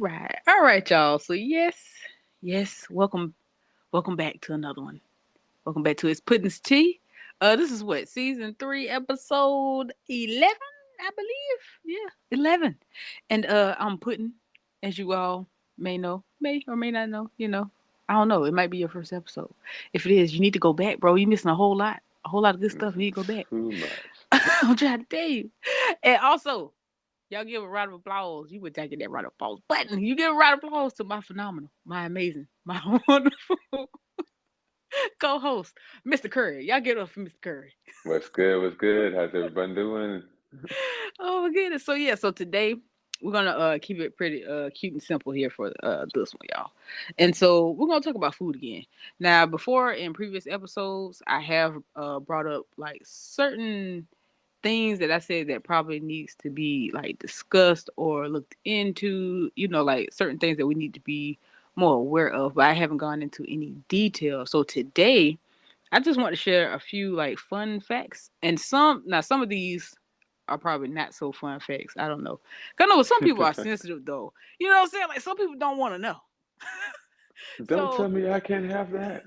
Right. All right, y'all. So yes, welcome back to another one. Welcome back to It's Pudding's Tea. This is what, season 3, episode 11, I believe. Yeah, 11. And I'm Pudding, as you all may or may not know, I don't know. It might be your first episode. If it is, you need to go back, bro. You're missing a whole lot of good stuff. You Missing need to go back. too much. I'm trying to tell you. And also, y'all give a round of applause. You would take that round of applause button. You give a round of applause to my phenomenal, my amazing, my wonderful co-host, Mr. Curry. Y'all get up for Mr. Curry. What's good? What's good? How's everybody doing? Oh my goodness. So yeah, so today we're gonna keep it pretty cute and simple here for this one, y'all. And so we're gonna talk about food again. Now, before in previous episodes, I have brought up like certain things that I said that probably needs to be like discussed or looked into, like certain things that we need to be more aware of, but I haven't gone into any detail. So today, I just want to share a few like fun facts and some of these are probably not so fun facts. I don't know. 'Cause I know some people are sensitive though. You know what I'm saying? Like some people don't want to know. Don't tell So me I can't have that.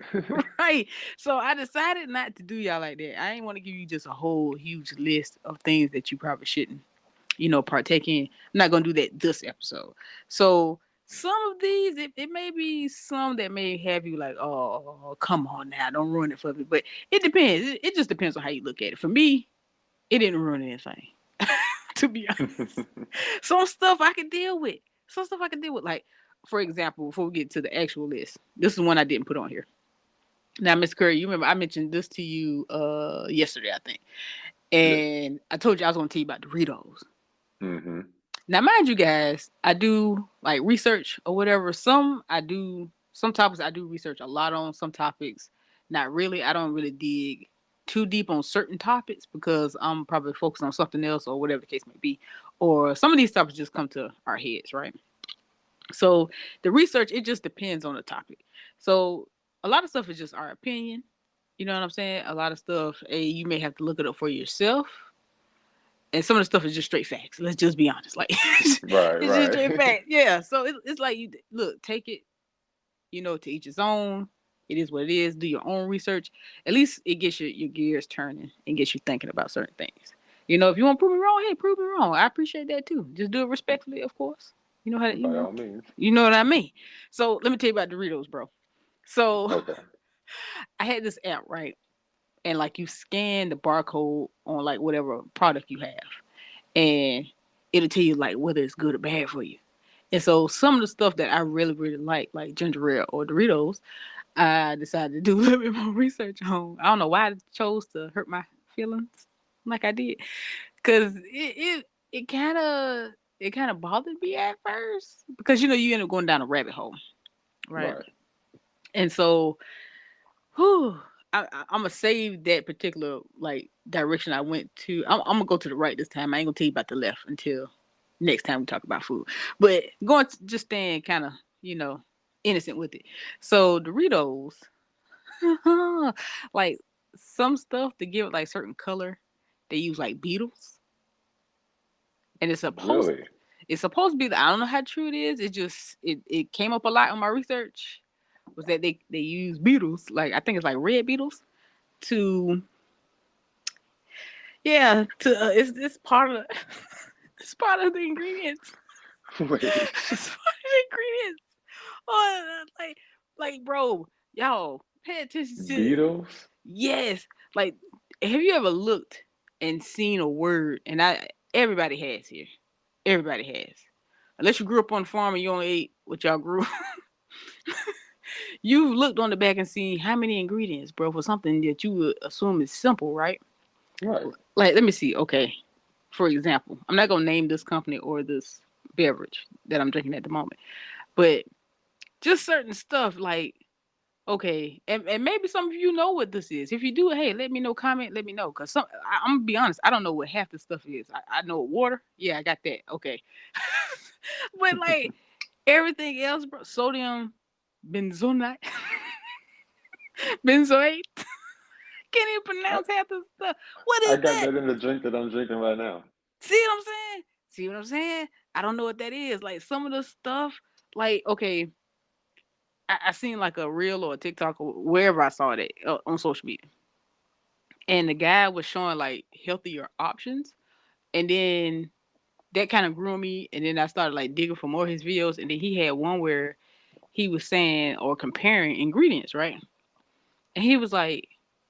right. So I decided not to do y'all like that. I ain't want to give you just a whole huge list of things that you probably shouldn't, partake in. I'm not gonna do that this episode. So some of these, it may be some that may have you like, oh, come on now, don't ruin it for me. But it depends. It just depends on how you look at it. For me, it didn't ruin anything. To be honest, some stuff I can deal with. Some stuff I can deal with. Like, for example, before we get to the actual list, this is one I didn't put on here. Now, Miss Curry, you remember I mentioned this to you yesterday, I think. Yes. And I told you I was gonna tell you about Doritos. Mm-hmm. Now, mind you guys, I do like research or whatever. Some topics I do research a lot on, some topics not really. I don't really dig too deep on certain topics because I'm probably focused on something else or whatever the case may be. Or some of these topics just come to our heads, right? So the research, it just depends on the topic. So a lot of stuff is just our opinion. You know what I'm saying? A lot of stuff, you may have to look it up for yourself. And some of the stuff is just straight facts. Let's just be honest. Like Right, it's just right. straight facts. Yeah. So it's like you look, take it, to each his own. It is what it is. Do your own research. At least it gets your gears turning and gets you thinking about certain things. If you want to prove me wrong, hey, prove me wrong. I appreciate that too. Just do it respectfully, of course. You know how to, By all means. you know what I mean. So let me tell you about Doritos, bro. So Okay. I had this app, right? And like you scan the barcode on like whatever product you have, and it'll tell you like whether it's good or bad for you. And so some of the stuff that I really, really like ginger ale or Doritos, I decided to do a little bit more research on. I don't know why I chose to hurt my feelings like I did, cause it kind of bothered me at first because you end up going down a rabbit hole, right? Right. And so, whew, I'm gonna save that particular like direction I went to. I'm gonna go to the right this time. I ain't gonna tell you about the left until next time we talk about food. But going to just staying kind of innocent with it. So Doritos, like some stuff to give it like certain color, they use like beetles, and Really? it's supposed to be. I don't know how true it is. It came up a lot in my research. Was that they use beetles, like I think it's like red beetles, to it's part of it's part of the ingredients. Wait. It's part of the ingredients. Oh, like bro, y'all pay attention to Beatles? yes. Like, have you ever looked and seen a word? And everybody has here. Everybody has. Unless you grew up on the farm and you only ate what y'all grew. You've looked on the back and seen how many ingredients, bro, for something that you would assume is simple, right? Right. Like, let me see. Okay, for example, I'm not gonna name this company or this beverage that I'm drinking at the moment, but just certain stuff like okay, and maybe some of you know what this is. If you do, hey, let me know. Comment, let me know. Cause I'm gonna be honest, I don't know what half the stuff is. I know water. Yeah, I got that. Okay, but like everything else, bro, sodium benzoate, benzoate. Can't even I, pronounce half the stuff. What I is got that? that in the drink that I'm drinking right now. See what I'm saying? See what I'm saying? I don't know what that is. Like some of the stuff, like okay, I seen like a reel or a TikTok or wherever I saw it on social media, and the guy was showing like healthier options, and then that kind of grew on me, and then I started like digging for more of his videos, and then he had one where he was saying or comparing ingredients, right? And he was like,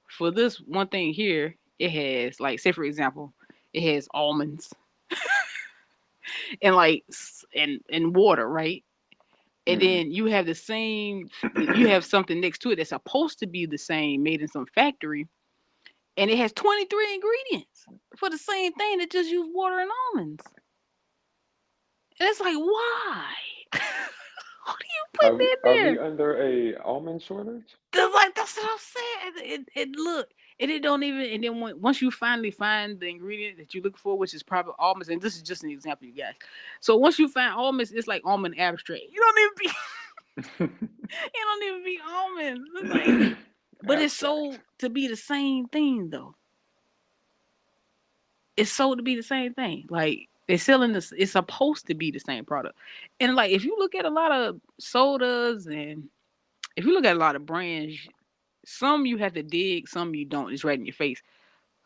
for this one thing here, it has like, say for example, it has almonds and like and water, right? And Mm-hmm. then you have the same, you have something next to it that's supposed to be the same, made in some factory, and it has 23 ingredients for the same thing that just use water and almonds. And it's like, why? What are you Are putting we in are we there? under a almond shortage? That's what I'm saying. It look, and it don't even. And then once you finally find the ingredient that you look for, which is probably almonds, and this is just an example, you guys. So once you find almonds, it's like almond abstract. You don't even be. It don't even be almonds. It's like, but it's Abstract. sold to be the same thing though. It's sold to be the same thing. Like they're selling this. It's supposed to be the same product. And like if you look at a lot of sodas and if you look at a lot of brands, some you have to dig, some you don't. It's right in your face.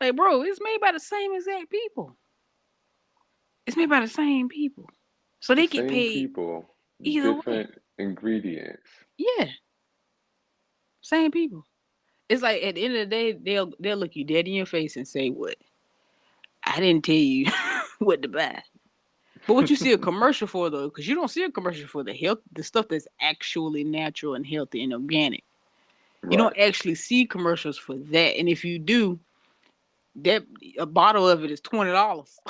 Like, bro, it's made by the same exact people. It's made by the same people. So The they get same paid people, either way. different ingredients. Yeah, same people. It's like at the end of the day, they'll look you dead in your face and say, "What? I didn't tell you what to buy." But what you see a commercial for though, because you don't see a commercial for the health, the stuff that's actually natural and healthy and organic. You Right. don't actually see commercials for that. And if you do, that a bottle of it is $20.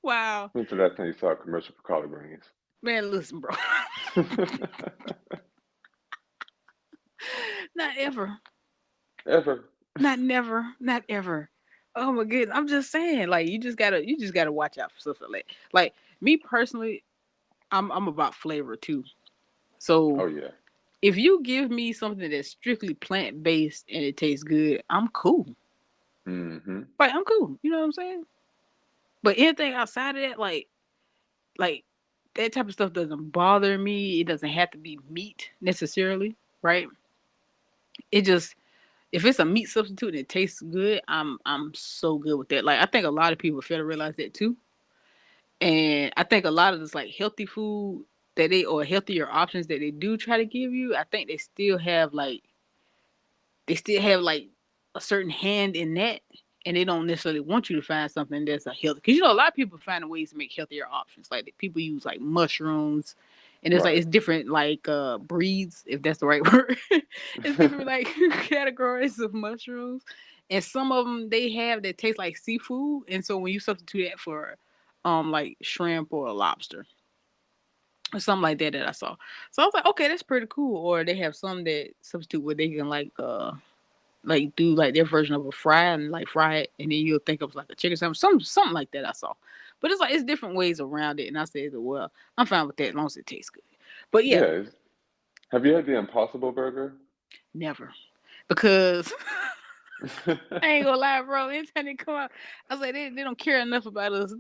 Wow. When's the last time you saw a commercial for collard greens? Man, listen, bro. Not ever. Ever. Not never. Not ever. Oh my goodness. I'm just saying, like, you just gotta watch out for stuff like that. Like me personally, I'm about flavor too. So Oh yeah. if you give me something that's strictly plant based and it tastes good, I'm cool. Mm-hmm. Like I'm cool. You know what I'm saying? But anything outside of that, like that type of stuff doesn't bother me. It doesn't have to be meat necessarily, right? It just if it's a meat substitute and it tastes good, I'm so good with that. Like I think a lot of people fail to realize that too. And I think a lot of this like healthy food that they or healthier options that they do try to give you, I think they still have like a certain hand in that, and they don't necessarily want you to find something that's a healthy. Because a lot of people find ways to make healthier options. Like people use like mushrooms, and it's like Right. it's different like breeds, if that's the right word. It's different like categories of mushrooms, and some of them they have that taste like seafood, and so when you substitute that for like shrimp or a lobster or something like that I saw. So I was like, okay, that's pretty cool. Or they have some that substitute where they can like do like their version of a fry and like fry it, and then you'll think of like a chicken sandwich, something like that I saw. But it's like it's different ways around it, and I said, well, I'm fine with that as long as it tastes good. But yeah, Yeah. Have you had the Impossible Burger? never because I ain't gonna lie, bro. Anytime they come out, I was like, they don't care enough about us.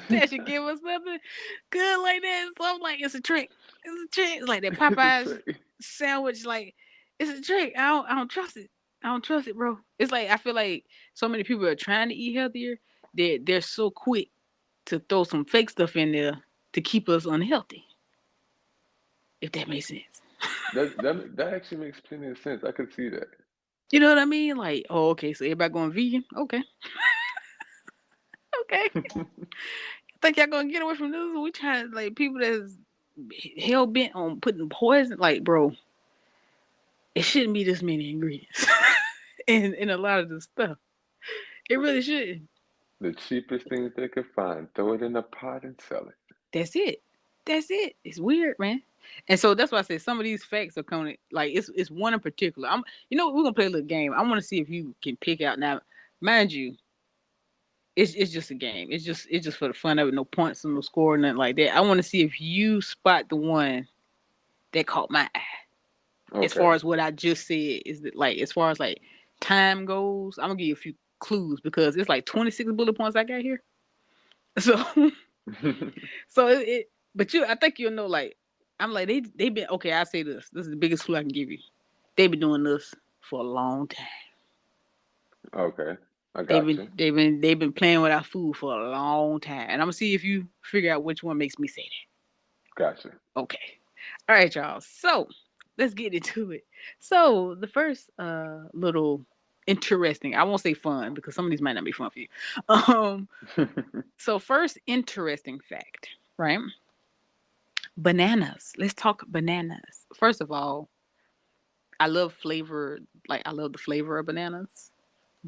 They should give us something good like that. So I'm like, it's a trick. It's a trick. It's like that It's a Popeyes trick. sandwich. Like, it's a trick. I don't trust it. I don't trust it, bro. It's like I feel like so many people are trying to eat healthier. They're so quick to throw some fake stuff in there to keep us unhealthy. If that makes sense. That actually makes plenty of sense. I could see that. You know what I mean? Like, oh, okay, so everybody going vegan? Okay, okay. Think y'all gonna get away from this? We trying like people that's hell bent on putting poison. Like, bro, it shouldn't be this many ingredients in a lot of this stuff. It really shouldn't. The cheapest things they could find, throw it in a pot and sell it. That's it. That's it. It's weird, man. And so that's why I said some of these facts are coming. Like it's one in particular. We're gonna play a little game. I want to see if you can pick out now. Mind you, it's just a game. It's just for the fun of it. No points, no score, nothing like that. I want to see if you spot the one that caught my eye. As Okay. far as what I just said is that like as far as like time goes, I'm gonna give you a few clues because it's like 26 bullet points I got here. So So but I think you'll know. Like, I'm like they've been okay. I say this. This is the biggest clue I can give you. They've been doing this for a long time. Okay, I got you. They've been playing with our food for a long time, and I'm gonna see if you figure out which one makes me say Got you. that. Okay, all right, y'all. So let's get into it. So the first little interesting, I won't say fun because some of these might not be fun for you. Um, so first interesting fact, right? Bananas. Let's talk bananas. First of all, I love flavor, like I love the flavor of bananas,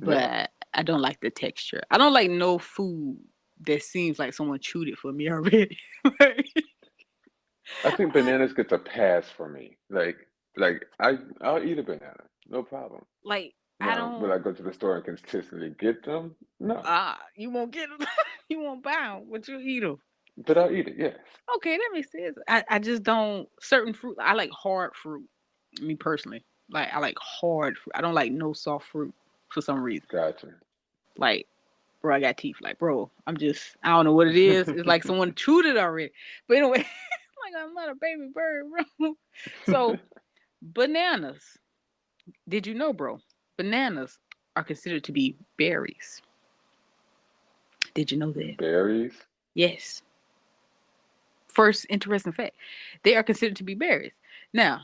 Yeah, but I don't like the texture. I don't like no food that seems like someone chewed it for me already. Like, I think bananas gets a pass for me. I'll eat a banana, no problem. like I Now, will I don't. go to the store and consistently get them? No, You won't get them. You won't buy them, but you eat them. but I'll eat it. Yes. Okay, that makes sense. I just don't certain fruit. I like hard fruit. Me personally, like I like hard fruit. I don't like no soft fruit for some reason. Gotcha. Like, bro, I got teeth. Like, bro, I don't know what it is. It's like someone chewed it already. But anyway, like I'm not a baby bird, bro. So bananas. Did you know, bro? Bananas are considered to be berries. Did you know that? Berries. Yes. First interesting fact. They are considered to be berries. Now,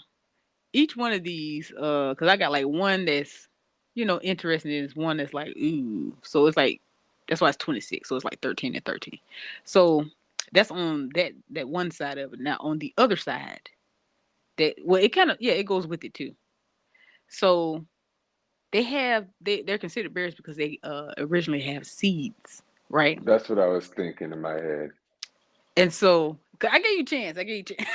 each one of these, because I got like one that's, interesting, and one that's like, ooh. So it's like that's why it's 26. So it's like 13 and 13. So that's on that one side of it. Now on the other side, it kind of it goes with it too. So they're considered berries because they originally have seeds, right? That's what I was thinking in my head. And so I gave you a chance. I gave you a chance.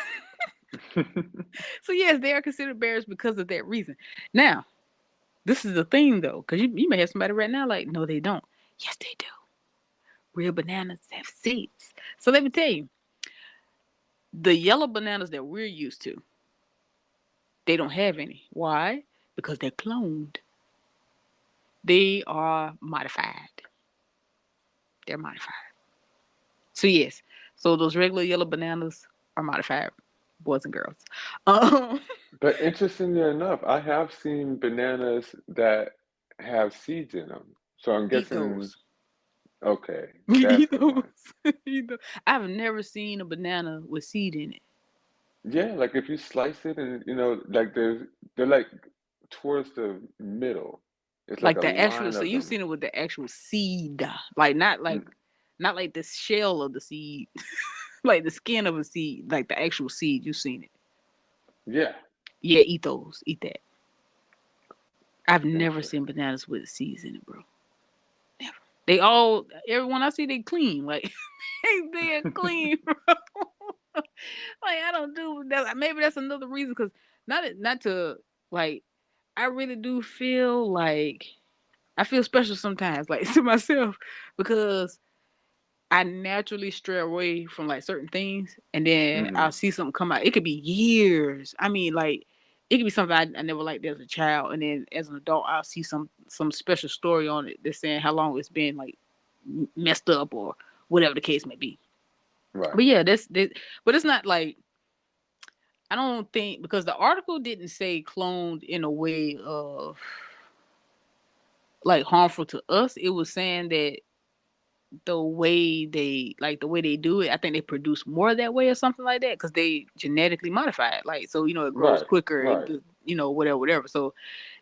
So yes, they are considered berries because of that reason. Now, this is the thing though, because you may have somebody right now like, no, they don't. Yes, they do. Real bananas have seeds. So let me tell you, the yellow bananas that we're used to, they don't have any. Why? Because they're cloned. They are modified. They're modified. So yes, so those regular yellow bananas are modified, boys and girls. Um, But interestingly enough, I have seen bananas that have seeds in them. So I'm eat guessing, those. okay, that's Eat the those. one. Eat those. I've never seen a banana with seed in it. Yeah, like if you slice it and like they're like towards the middle. It's like Like a the actual, line so of you've them. seen it with the actual seed, like Mm, not like the shell of the seed, like the skin of a seed, like the actual seed. You've seen it. yeah, Yeah, eat those. Eat that. I've never seen interesting. bananas with seeds in it, bro. Never. They all, everyone I see, they clean. Like they are clean, bro. Like I don't do that. Maybe that's another reason, because not to like. I really do feel like I feel special sometimes, like to myself, because I naturally stray away from like certain things, and then I'll Hmm. see something come out. It could be years. I mean, like it could be something I never liked as a child, and then as an adult, I'll see some special story on it that's saying how long it's been like messed up or whatever the case may be. Right. But yeah, but it's not like I don't think, because the article didn't say cloned in a way of like harmful to us. It was saying that the way they do it, I think they produce more that way or something like that, because they genetically modify it. Like, so it grows Right. quicker, Right. whatever. So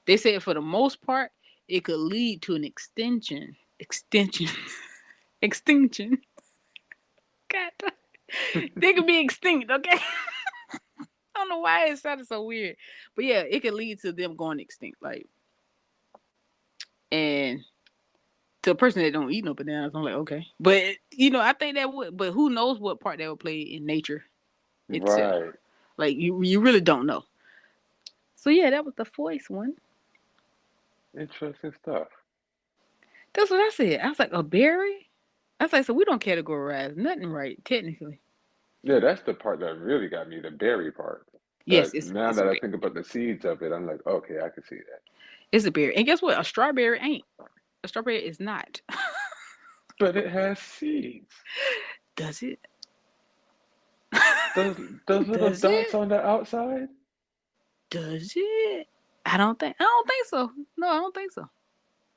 they said for the most part, it could lead to an extension, extinction. God, they could be extinct. Okay, I don't know why it sounded so weird, but yeah, it could lead to them going extinct. Like, and to a person that don't eat no bananas, I'm like, okay, but I think that would, but who knows what part that would play in nature itself. Right. Like you really don't know. So yeah, that was the voice one. Interesting stuff. That's what I said. I was like, a berry? I was like, so we don't categorize nothing right, technically. Yeah, that's the part that really got me, the berry part. Yes, But now it's a that I berry. think about the seeds of it, I'm like, okay, I can see that. It's a berry. And guess what? A strawberry ain't. A strawberry is not. But it has seeds. Does it? Those those little Does dots it? on the outside? Does it? I don't think so. No, I don't think so.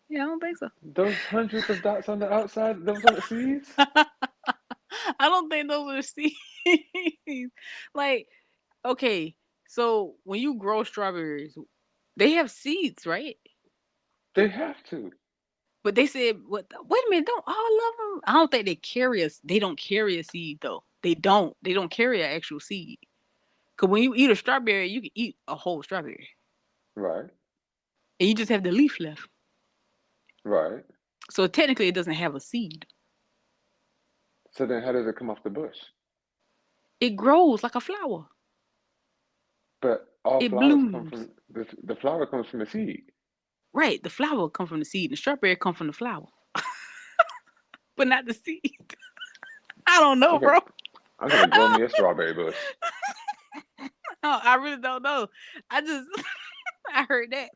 Yeah, I don't think so. Those hundreds of dots on the outside, those aren't seeds? I don't think those are seeds. Like, okay, so when you grow strawberries, they have seeds, right? They have to. But they said, "What? Wait a minute! Don't all of them? I don't think they carry us. They don't carry a seed though. They don't. They don't carry an actual seed. Cause when you eat a strawberry, you can eat a whole strawberry, Right, and you just have the leaf left. right. So technically, it doesn't have a seed. So then how does it come off the bush? It grows like a flower. But all It flowers come blooms. from the flower comes from a seed. Right. The flower comes from the seed. The strawberry comes from the flower, but not the seed. I don't know, I'm gonna bro. I'm gonna grow me a strawberry bush. I really don't know. I just I heard that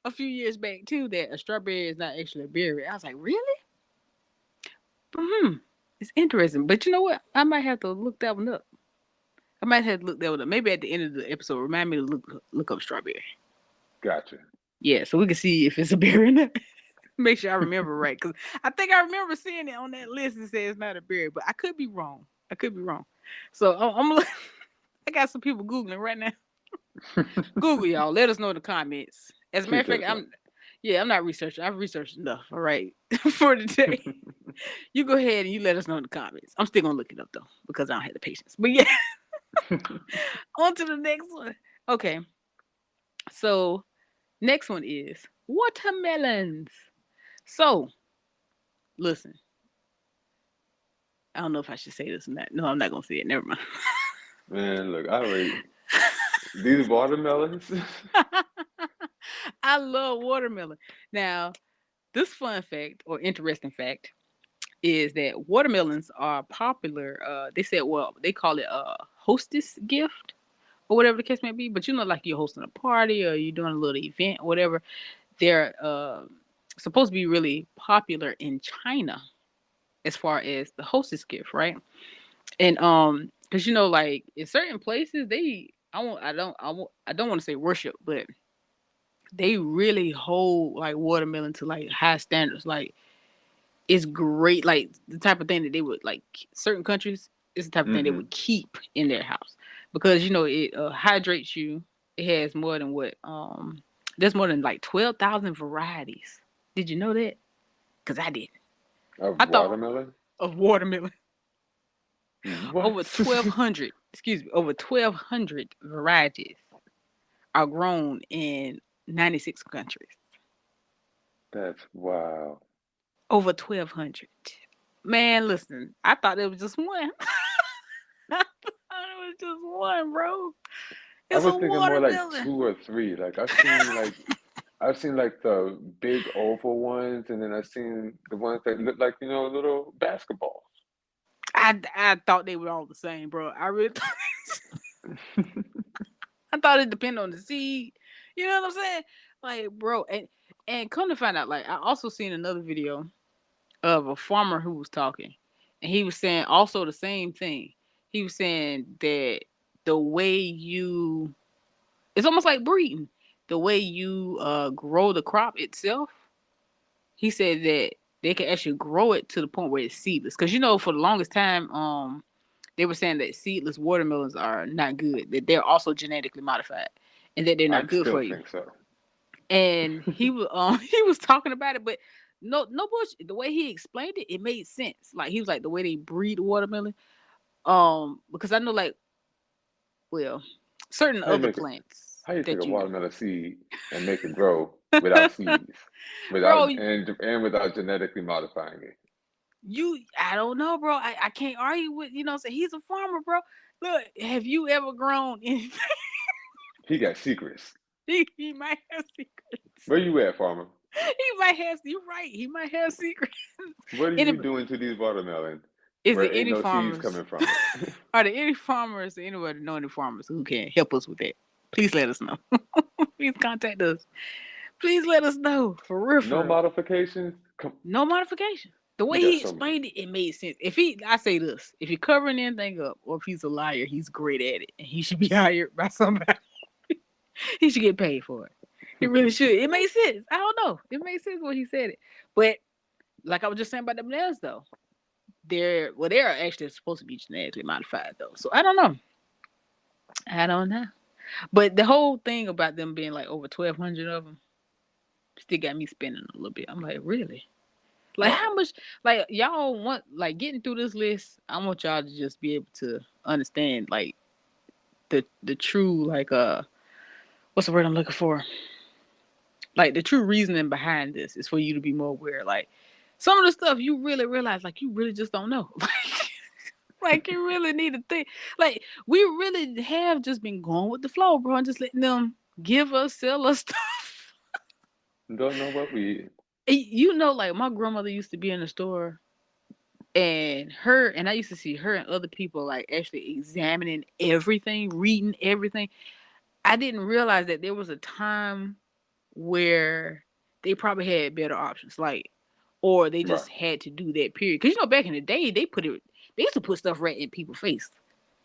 a few years back too that a strawberry is not actually a berry. I was like, really? Hmm. It's interesting, but you know what? I might have to look that one up. I might have to look that one up. Maybe at the end of the episode, remind me to look up strawberry. Gotcha. Yeah, so we can see if it's a berry or not. Make sure I remember right, because I think I remember seeing it on that list and say it's not a berry, but I could be wrong. I could be wrong. So I got some people googling right now. Google y'all. Let us know in the comments. As a matter of fact, Appreciate you. I'm not researching. I've researched enough. All right, for today. You go ahead and you let us know in the comments. I'm still gonna look it up though because I don't have the patience. But yeah, on to the next one. Okay, so next one is watermelons. So listen, I don't know if I should say this or not. No, I'm not gonna say it. Never mind. Man, look, I already these watermelons. I love watermelon. Now, this fun fact or interesting fact is that watermelons are popular. They said, well, they call it a hostess gift or whatever the case may be. But you know, like you're hosting a party or you're doing a little event or whatever. They're supposed to be really popular in China as far as the hostess gift, right? And because you know, like in certain places, I don't want to say worship, but they really hold like watermelon to like high standards. Like it's great, like the type of thing that they would like certain countries. It's the type of thing they Hmm. would keep in their house because you know it hydrates you. It has more than what there's more than like 12,000 varieties. Did you know that? Because I didn't. Of I thought watermelon? of watermelon What? over 1,200. Excuse me, over 1,200 varieties are grown in 96 countries. That's wow. Over 1,200. Man, listen, I thought it was just one. I thought it was just one, bro. I It's was a thinking more like watermelon. two or three. I've seen like the big oval ones, and then I've seen the ones that look like little basketballs. I thought they were all the same, bro. I really I thought it depended on the seed. You know what I'm saying? Like, bro, and come to find out, like I also seen another video of a farmer who was talking, and he was saying also the same thing. He was saying that the way you, it's almost like breeding. The way you grow the crop itself, he said that they can actually grow it to the point where it's seedless. Because you know, for the longest time, they were saying that seedless watermelons are not good. That they're also genetically modified, and that they're I not good still for you. think so. And he was he was talking about it, but no bullshit. The way he explained it, it made sense. Like he was like the way they breed watermelon. Because I know like well certain How you other make it? plants How you take a that you watermelon seed and make it grow without seeds, bro without genetically modifying it? I don't know, bro. I can't argue with say he's a farmer, bro. Look, have you ever grown anything? He got secrets. He might have secrets. Where you at, farmer? He might have. You're right. He might have secrets. What are you Any, doing to these watermelon is there where ain't any no seeds farmers? coming from it? Are there any farmers or anybody know any farmers who can help us with that? Please let us know. Please contact us. Please let us know. For real, No for real. modifications? No modification. The You way got he some. explained it, it made sense. I say this, if you're covering anything up, or if he's a liar, he's great at it, and he should be hired by somebody. He should get paid for it. He really should. It makes sense. I don't know. It makes sense when he said it. But like I was just saying about the nails, though, they're actually supposed to be genetically modified, though. So I don't know. I don't know. But the whole thing about them being like over 1,200 of them still got me spinning a little bit. I'm like, really? Like Wow. how much? Like y'all want like getting through this list? I want y'all to just be able to understand like the true like what's the word I'm looking for? Like the true reasoning behind this is for you to be more aware. Like some of the stuff you really realize, like you really just don't know. Like you really need to think. Like we really have just been going with the flow, bro, and just letting them give us, sell us stuff. Don't know what we. You know, like my grandmother used to be in the store, and I used to see her and other people like actually examining everything, reading everything. I didn't realize that there was a time where they probably had better options, like, or they Right. just had to do that period. Because you know, back in the day, they used to put stuff right in people's face,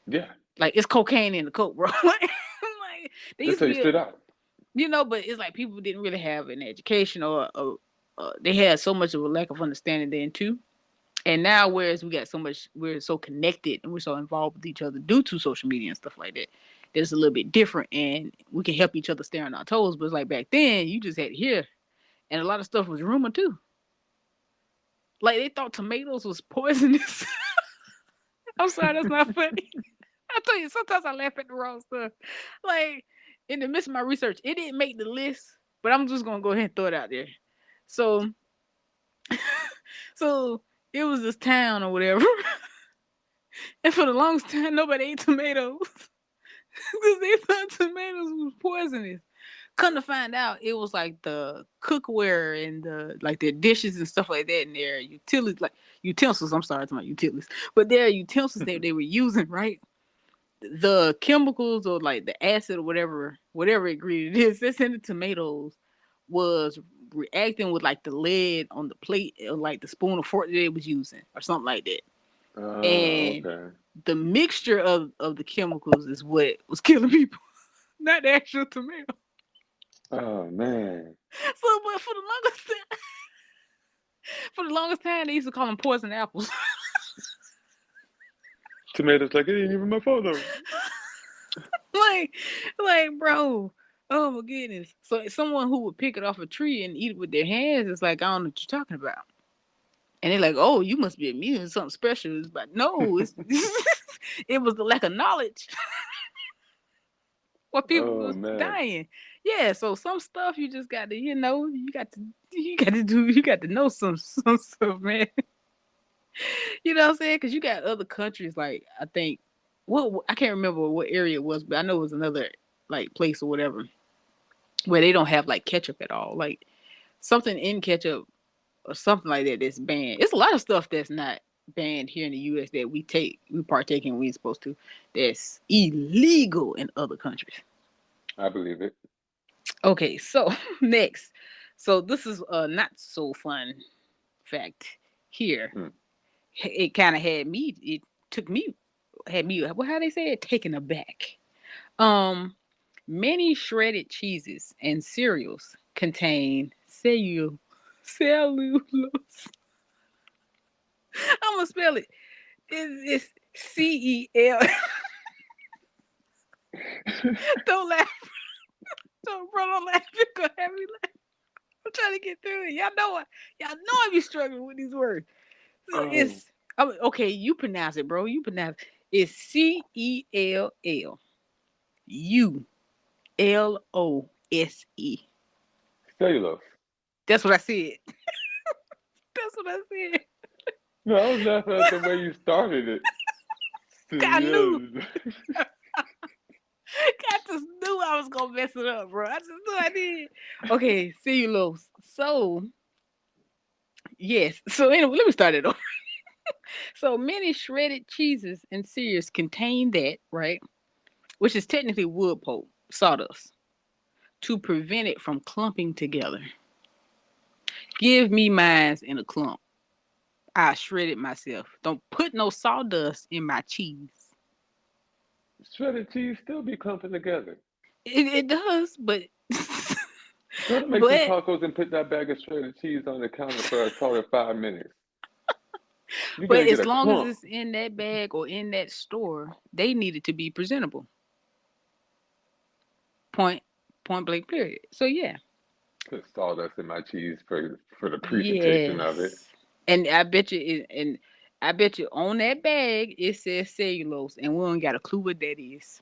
Yeah. like it's cocaine in the coke, bro. Like they They used to tell you be, straight out. but it's like people didn't really have an education or they had so much of a lack of understanding then too. And now, whereas we got so much, we're so connected and we're so involved with each other due to social media and stuff like that. That's a little bit different, and we can help each other stay on our toes. But it's like back then, you just had to hear, and a lot of stuff was rumor too. Like they thought tomatoes was poisonous. I'm sorry, that's not funny. I tell you, sometimes I laugh at the wrong stuff. Like in the midst of my research, it didn't make the list, but I'm just gonna go ahead and throw it out there. So, so it was this town or whatever, and for the longest time, nobody ate tomatoes because they thought tomatoes was poisonous. Come to find out, it was like the cookware and the like their dishes and stuff like that, and their utilities, like utensils. I'm sorry, it's my utilities, but their utensils that they were using, right? The chemicals or like the acid or whatever ingredient it is that's in the tomatoes was reacting with like the lead on the plate or like the spoon or fork that they was using or something like that. And Okay. the mixture of the chemicals is what was killing people, not the actual tomato. Oh man. So, but for the longest time, they used to call them poison apples. Tomatoes like it ain't even my photo. like, bro. Oh my goodness. So someone who would pick it off a tree and eat it with their hands is like, I don't know what you're talking about. And they're like, oh, you must be immune to something special. It's like, no, it's it was the lack of knowledge. What people Oh was man. dying. Yeah, so some stuff you just got to, you got to know some stuff, man. You know what I'm saying? Because you got other countries like I think, well, I can't remember what area it was, but I know it was another like place or whatever where they don't have like ketchup at all, like something in ketchup or something like that that's banned. It's a lot of stuff that's not banned here in the U.S. that we partake in, we ain't supposed to. That's illegal in other countries. I believe it. Okay, so next, so this is a not so fun fact here. Hmm. It kind of took me, had me, well, how they say it, taken aback. Um, Many shredded cheeses and cereals contain cellulose. I'm gonna spell it. It's CEL. Don't laugh. Don't laugh. You're gonna have me laugh. I'm trying to get through it. Y'all know I be struggling with these words. So Oh. okay. You pronounce it, bro. You pronounce it. It's CELLULOSE. Cellulose. That's what I said. That's what I said. No, I was laughing at the way you started it. I knew. Cellulose. I just knew I was gonna mess it up, bro. I just knew I did. Okay, cellulose. So yes. So anyway, let me start it over. So many shredded cheeses and cereals contain that, right? Which is technically wood pulp, sawdust, to prevent it from clumping together. Give me mines in a clump. I shred it myself. Don't put no sawdust in my cheese. Shredded cheese still be clumping together. It does, but Go to make some but tacos and put that bag of shredded cheese on the counter for a solid 5 minutes. You're but gonna get as a long as clump. it's in that bag or in that store, they need it to be presentable. Point point blank period. So yeah. Put sawdust in my cheese for the presentation of it. Yes. And I bet you and I bet you on that bag it says cellulose and we don't got a clue what that is.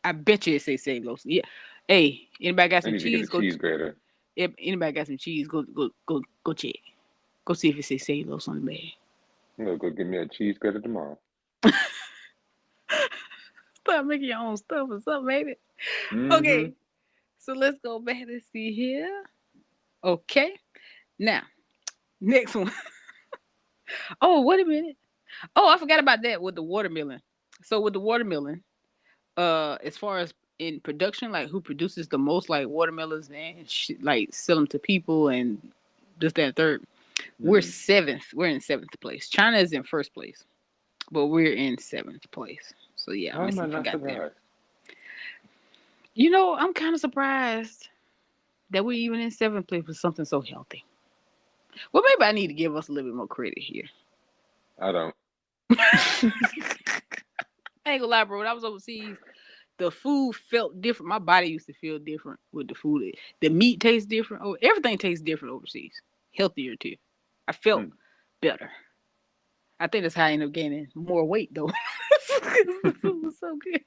I bet you it says cellulose. Yeah. Hey, anybody got I some need to get a cheese? cheese grater. If anybody got some cheese, go check. Go see if it says cellulose on the bag. I'm gonna go get me a cheese grater tomorrow. Start making your own stuff or something, maybe. Mm-hmm. Okay. So let's go back and see here. Okay. Now, next one. Oh, wait a minute. Oh, I forgot about that with the watermelon. So with the watermelon, as far as in production, like who produces the most like watermelons and like sell them to people and this, that, and third. We're Mm-hmm. seventh. We're in seventh place. China is in first place, but we're in seventh place. So yeah, I How am I not forgot that. surprised? I'm kind of surprised that we're even in seventh place with something so healthy. Well, maybe I need to give us a little bit more credit here. I don't. I ain't gonna lie, bro. When I was overseas, the food felt different. My body used to feel different with the food. The meat tastes different. Oh, everything tastes different overseas. Healthier too. I felt Mm. better. I think that's how I ended up gaining more weight though. The food was so good.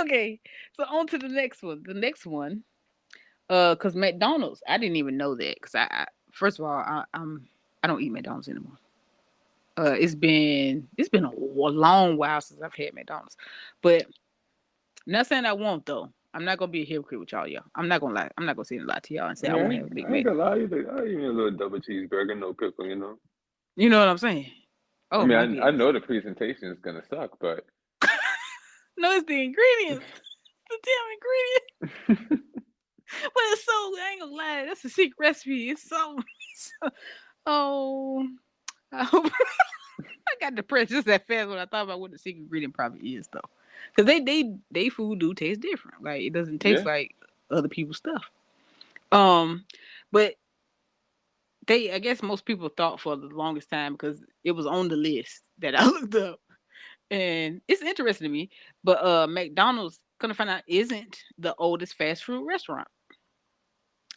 Okay, so on to the next one. The next one, cause McDonald's. I didn't even know that. Cause I first of all, I don't eat McDonald's anymore. It's been a long while since I've had McDonald's, but not saying I won't though. I'm not gonna be a hypocrite with y'all. I'm not gonna lie. I'm not gonna sit and lie to y'all and say I Yeah, won't have a Big I ain't Mac. gonna lie either. I eat me a little double cheeseburger, no pickle. You know what I'm saying? I Oh mean, my I goodness. know the presentation is gonna suck, but No, it's the ingredients. The damn ingredient. But it's so I ain't gonna lie. That's a secret recipe. It's so. Oh, I hope I got depressed just that fast when I thought about what the secret ingredient probably is though, because they food do taste different. Like it doesn't taste yeah, like other people's stuff. Um, but I guess most people thought for the longest time because it was on the list that I looked up, and it's interesting to me. But McDonald's, gonna find out, isn't the oldest fast food restaurant.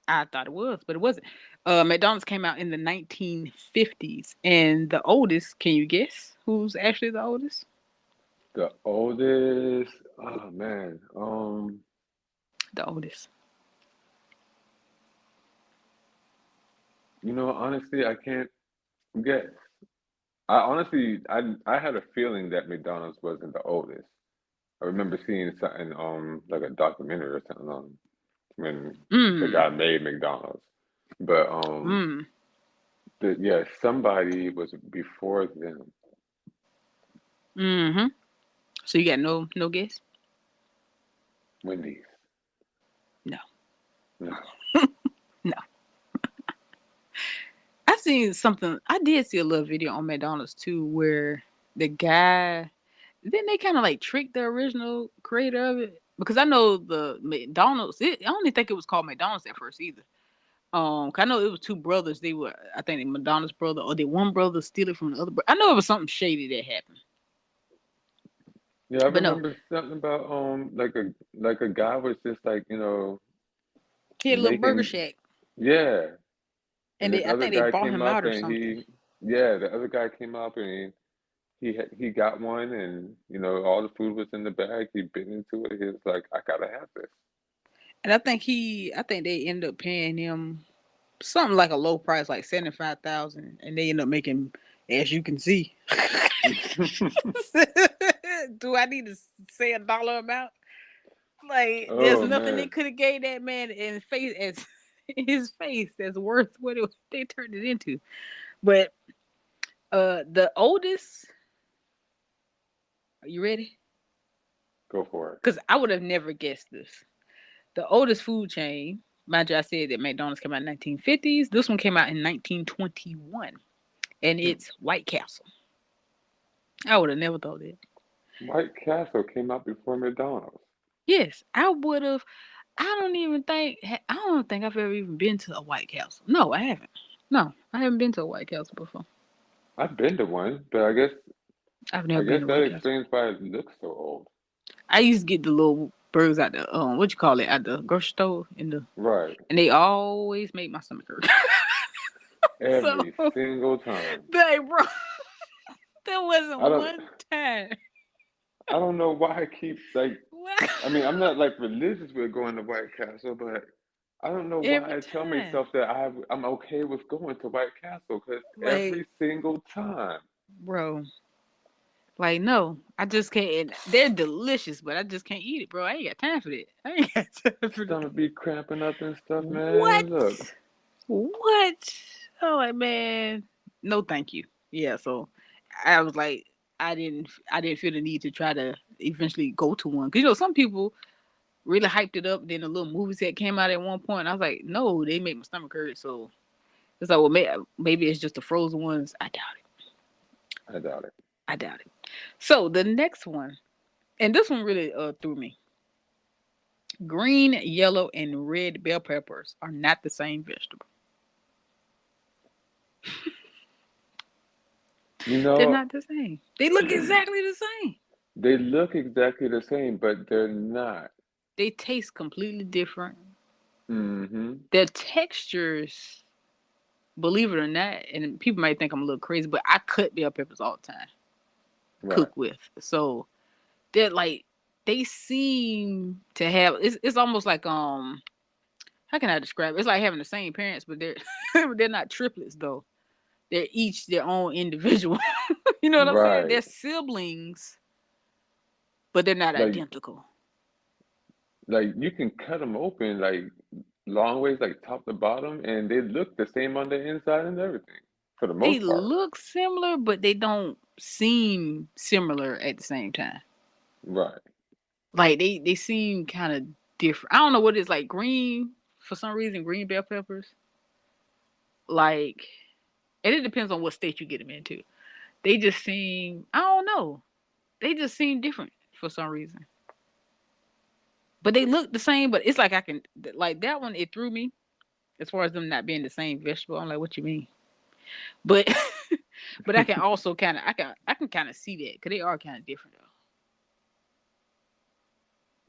I thought it was, but it wasn't. McDonald's came out in the 1950s, and the oldest. Can you guess who's actually the oldest? the oldest. Oh man, The oldest. honestly, I can't guess. I had a feeling that McDonald's wasn't the oldest. I remember seeing something like a documentary or something on when the Mm. guy made McDonald's. But Mm. yeah, somebody was before them. Mm-hmm. So you got no guess? Wendy's. No. No. No. I seen something. I did see a little video on McDonald's too, where the guy then they kind of like tricked the original creator of it because I know the McDonald's. I don't even think it was called McDonald's at first either. 'Cause I know it was two brothers. They were, I think, the McDonald's brother, or did one brother steal it from the other? I know it was something shady that happened, Yeah, I but no, remember something about like a guy was just like, he had a little burger making shack, yeah. And and this I other think they guy bought came him out up or and something. the other guy came up and he got one and all the food was in the bag. He bit into it. He was like, I gotta have And I think they ended up paying him something like a low price, like 75,000, and they end up making, as you can see. this. Do I need to say a dollar amount? Like, there's Oh nothing they man. could have gave that man in face as his face that's worth what they turned it into. But the oldest, are you ready? Go for it. Because I would have never guessed this. The oldest food chain, mind you, I said that McDonald's came out in 1950s. This one came out in 1921. and it's White Castle. I would have never thought that. White Castle came out before McDonald's. Yes, I would have. I don't think I've ever even been to a White Castle. No, I haven't. No, I haven't been to a White Castle before. I've been to one, but I guess I've I never been guess to that White Castle. explains why it looks so old. I used to get the little burgers at the what you call it, at the grocery store Right. and they always make my stomach hurt. So Every single time. they bro, there wasn't I don't one time. I don't know why I keep like What? I mean, I'm not like religious with going to White Castle, but I don't know why Every I tell time. myself that I'm okay with going to White Castle because Like, every single time. bro. Like, no, I just can't. And they're delicious, but I just can't eat it, bro. I ain't got time for that. I ain't got time for that. Stomach be cramping up and stuff, man. Look, What? What? Oh, like, man. No, thank you. Yeah, so I was like, I didn't feel the need to try to eventually go to one. Cause some people really hyped it up. Then the little movies that came out at one point, I was like, no, they make my stomach hurt. So it's like, well, maybe it's just the frozen ones. I doubt it. I doubt it. I doubt it. So the next one, and this one really threw me. Green, yellow, and red bell peppers are not the same vegetable. You They're know, not the same. They look exactly the same. they look exactly the same, but they're not. They taste completely different. Mm-hmm. Their textures, believe it or not, and people might think I'm a little crazy, but I cut bell peppers all the time, Right. cook with. So they're like, they seem to have. It's almost like how can I describe it? It's like having the same parents, but they're they're not triplets though. They're each their own individual. You know what I'm saying? Right. They're siblings, but they're not Like identical. like you can cut them open like long ways, like top to bottom, and they look the same on the inside and everything for the They most part. look similar, but they don't seem similar at the same time. Right. Like they seem kind of different. I don't know what it's like. Green for some reason, green bell peppers. Like, and it depends on what state you get them into. They just seem. I don't know. They just seem different for some reason. But they look the same. But it's like I can like that one. It threw me as far as them not being the same vegetable. I'm like, what you mean? But but I can also kind of I can kind of see that because they are kind of different though.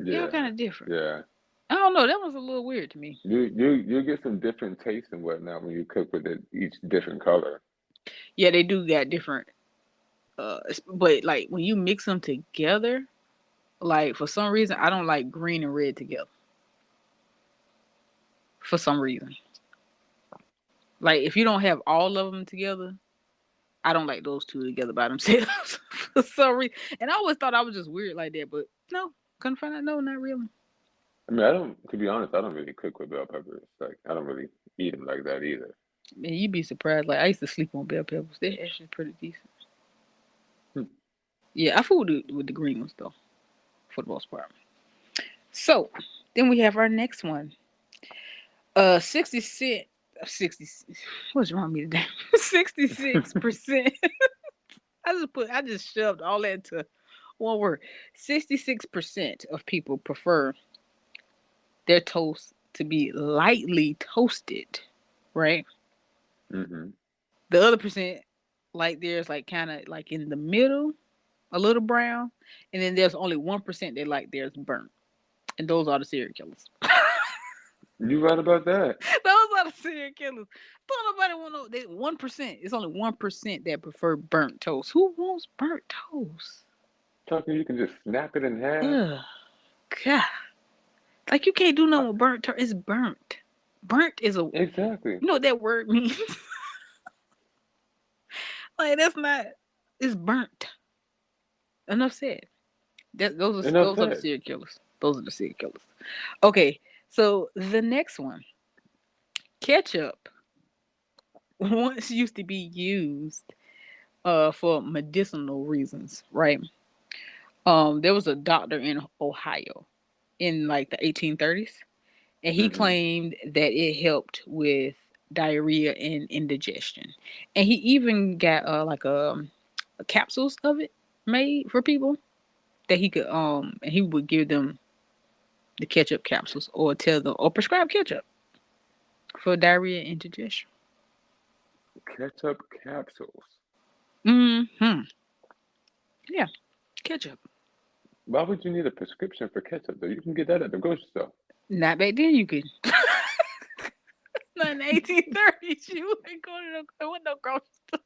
They are Yeah. kind of different. Yeah. I don't know. That was a little weird to me. You get some different tastes and whatnot when you cook with it, each different color. Yeah, they do got different. But like when you mix them together, like for some reason I don't like green and red together. For some reason, like if you don't have all of them together, I don't like those two together by themselves. For some reason, and I always thought I was just weird like that, but no, couldn't find out. No, not really. I mean, I don't, to be honest, I don't really cook with bell peppers. Like, I don't really eat them like that either. Man, you'd be surprised. Like I used to sleep on bell peppers. They're actually pretty decent. Hmm. Yeah, I fooled with the green ones though, for the most part. So then we have our next one. 60 cent. 60. What's wrong with me today? 66%. I just shoved all that into one word. 66% of people prefer their toast to be lightly toasted, right? Mm-hmm. The other percent, like there's like kind of like in the middle, a little brown, and then there's only 1% that like theirs burnt, and those are the serial killers. You right about that? Those are the serial killers. Don't nobody want no. 1%. It's only 1% that prefer burnt toast. Who wants burnt toast? Talking, you can just snap it in half. Ugh, God. Like you can't do Uh, nothing with burnt toast. It's burnt. Burnt is a. exactly. You know what that word means? Like that's not. It's burnt. Enough said. Enough Those are the said. serial killers. Those are the serial killers. Okay, so the next one, ketchup, once used to be used for medicinal reasons, right? There was a doctor in Ohio in like the 1830s, and he Mm-hmm. claimed that it helped with diarrhea and indigestion. And he even got capsules of it made for people that he could and he would give them the ketchup capsules or tell them or prescribe ketchup for diarrhea and indigestion. Ketchup capsules. Mm-hmm. Yeah, ketchup. Why would you need a prescription for ketchup though? You can get that at the grocery store. Not back then you could. Not in the 1830s. You ain't going to no, with no grocery store.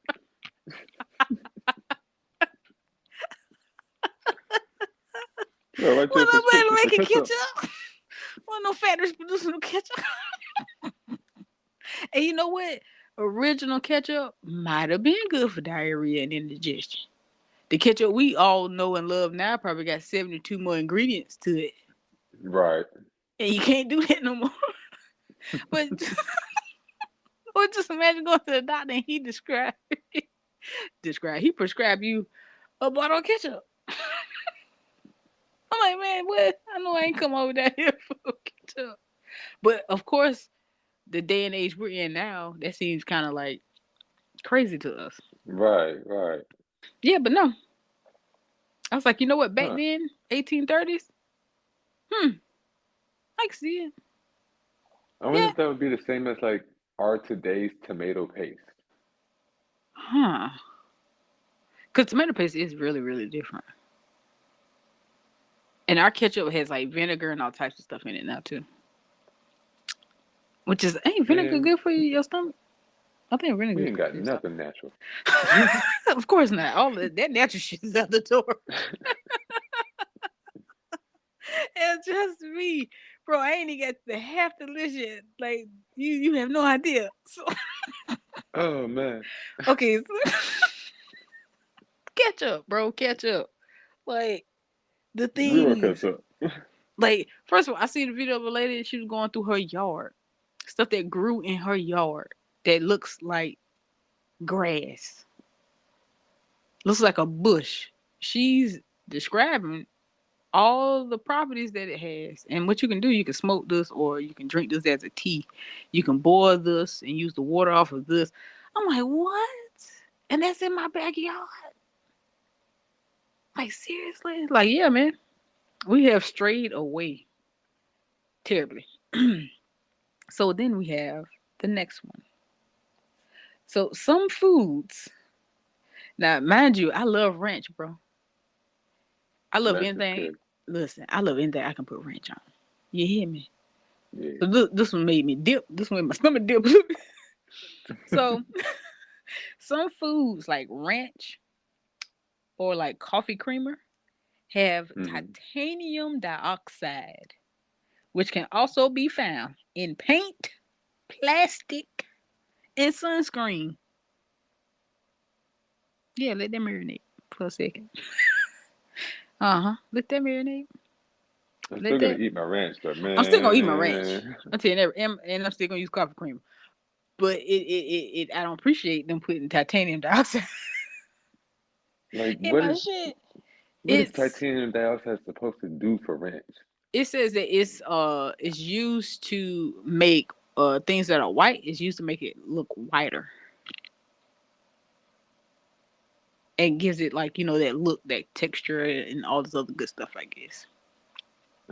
Well, write you a Well, nobody prescription for making ketchup. ketchup. Well, no factories producing no ketchup. And you know what? Original ketchup might have been good for diarrhea and indigestion. The ketchup we all know and love now probably got 72 more ingredients to it. Right. And you can't do that no more. But or just imagine going to the doctor and he he prescribed you a bottle of ketchup. I'm like, man, what? I know I ain't come over down here for ketchup. But of course, the day and age we're in now, that seems kind of like crazy to us. Right. Right. Yeah, but no. I was like, you know what? Back Huh. then, 1830s, I can see it. I wonder Yeah. if that would be the same as like our today's tomato paste. Huh. Because tomato paste is really, really different. And our ketchup has like vinegar and all types of stuff in it now too. Which is ain't vinegar Man, good for your stomach? I think vinegar we is ain't good got for your stomach. nothing natural. Of course not. All that natural shit is out the door. It's just me, bro. I ain't even got the half delicious. Like you have no idea. So Oh man. okay, so, ketchup, bro, ketchup. Like the Real things. ketchup. Like first of all, I seen a video of a lady. She was going through her yard, stuff that grew in her yard that looks like grass, looks like a bush. She's describing all the properties that it has and what you can do. You can smoke this or you can drink this as a tea. You can boil this and use the water off of this. I'm like, what? And that's in my backyard? Like, seriously? Like, yeah, man. We have strayed away terribly. So then we have the next one. So some foods. Now, mind you, I love ranch, bro. I love Ranch is anything. good. Listen, I love anything I can put ranch on. You hear me? Yeah. So this one made me dip. This one made my stomach dip. So some foods like ranch or like coffee creamer have Hmm. titanium dioxide, which can also be found in paint, plastic, and sunscreen. Yeah, let that marinate for a second. Let that marinate. I'm Let still gonna that. eat my ranch, but I'm still gonna eat my ranch. man, I'm telling you, and I'm still gonna use coffee creamer. But I don't appreciate them putting titanium dioxide like in my shit. what is It's titanium dioxide supposed to do for ranch? it says that it's used to make things that are white. It's used to make it look whiter and gives it like that look, that texture, and all this other good stuff. I guess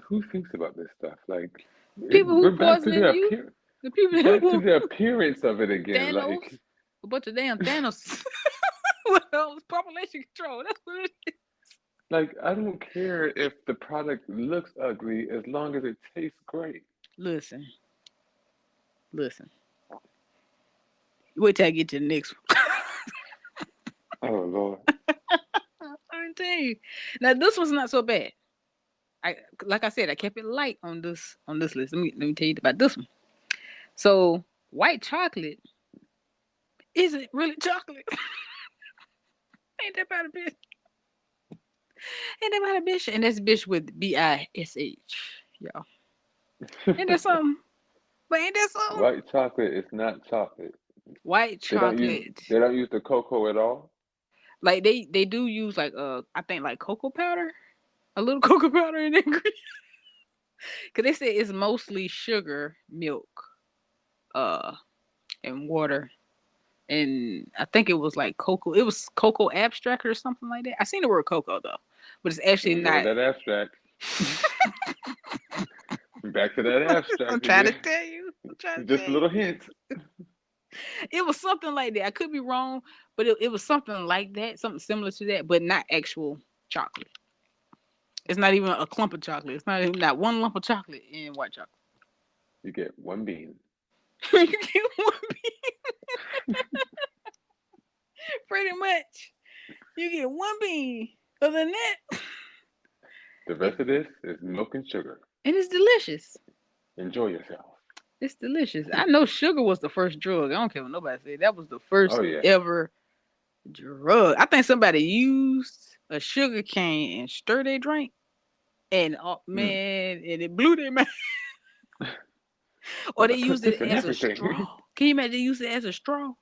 Who thinks about this stuff? Like, people who we're back to poisoning you, the people back to who the appearance of it again. Thanos, Like, a bunch of damn Thanos. Well, it's population control. That's what it is. I don't care if the product looks ugly as long as it tastes great. Listen, listen. Wait till I get to the next one. Oh Lord. I'm telling you. Now this one's not so bad. I like I said, I kept it light on this list. Let me tell you about this one. So white chocolate isn't really chocolate. Ain't that about a bitch? Ain't that about a bitch? And that's bitch with BISH, y'all. Ain't that something? But ain't that something? White chocolate is not chocolate. White chocolate. They don't use the cocoa at all. Like they do use like I think like cocoa powder, a little cocoa powder in the ingredient. Cause they say it's mostly sugar, milk, uh, and water. And I think it was like cocoa. It was cocoa abstract or something like that. I seen the word cocoa though, but it's actually There goes not. that abstract. Back to that I'm abstract trying to again. tell you. I'm trying to Just tell a you. little hint. It was something like that. I could be wrong, but it was something like that, something similar to that, but not actual chocolate. It's not even a clump of chocolate. It's not even not one lump of chocolate in white chocolate. You get one bean. You get one pretty much. You get one bean. Other than that, The it, rest of this is milk and sugar. and it's delicious. Enjoy yourself. It's delicious. I know sugar was the first drug. I don't care what nobody said. That was the Oh first yeah. ever drug. I think somebody used a sugar cane and stirred their drink, and oh Mm. man, and it blew their mind. Or With they a used it persistent and as a everything. straw. Can you imagine they used it as a straw?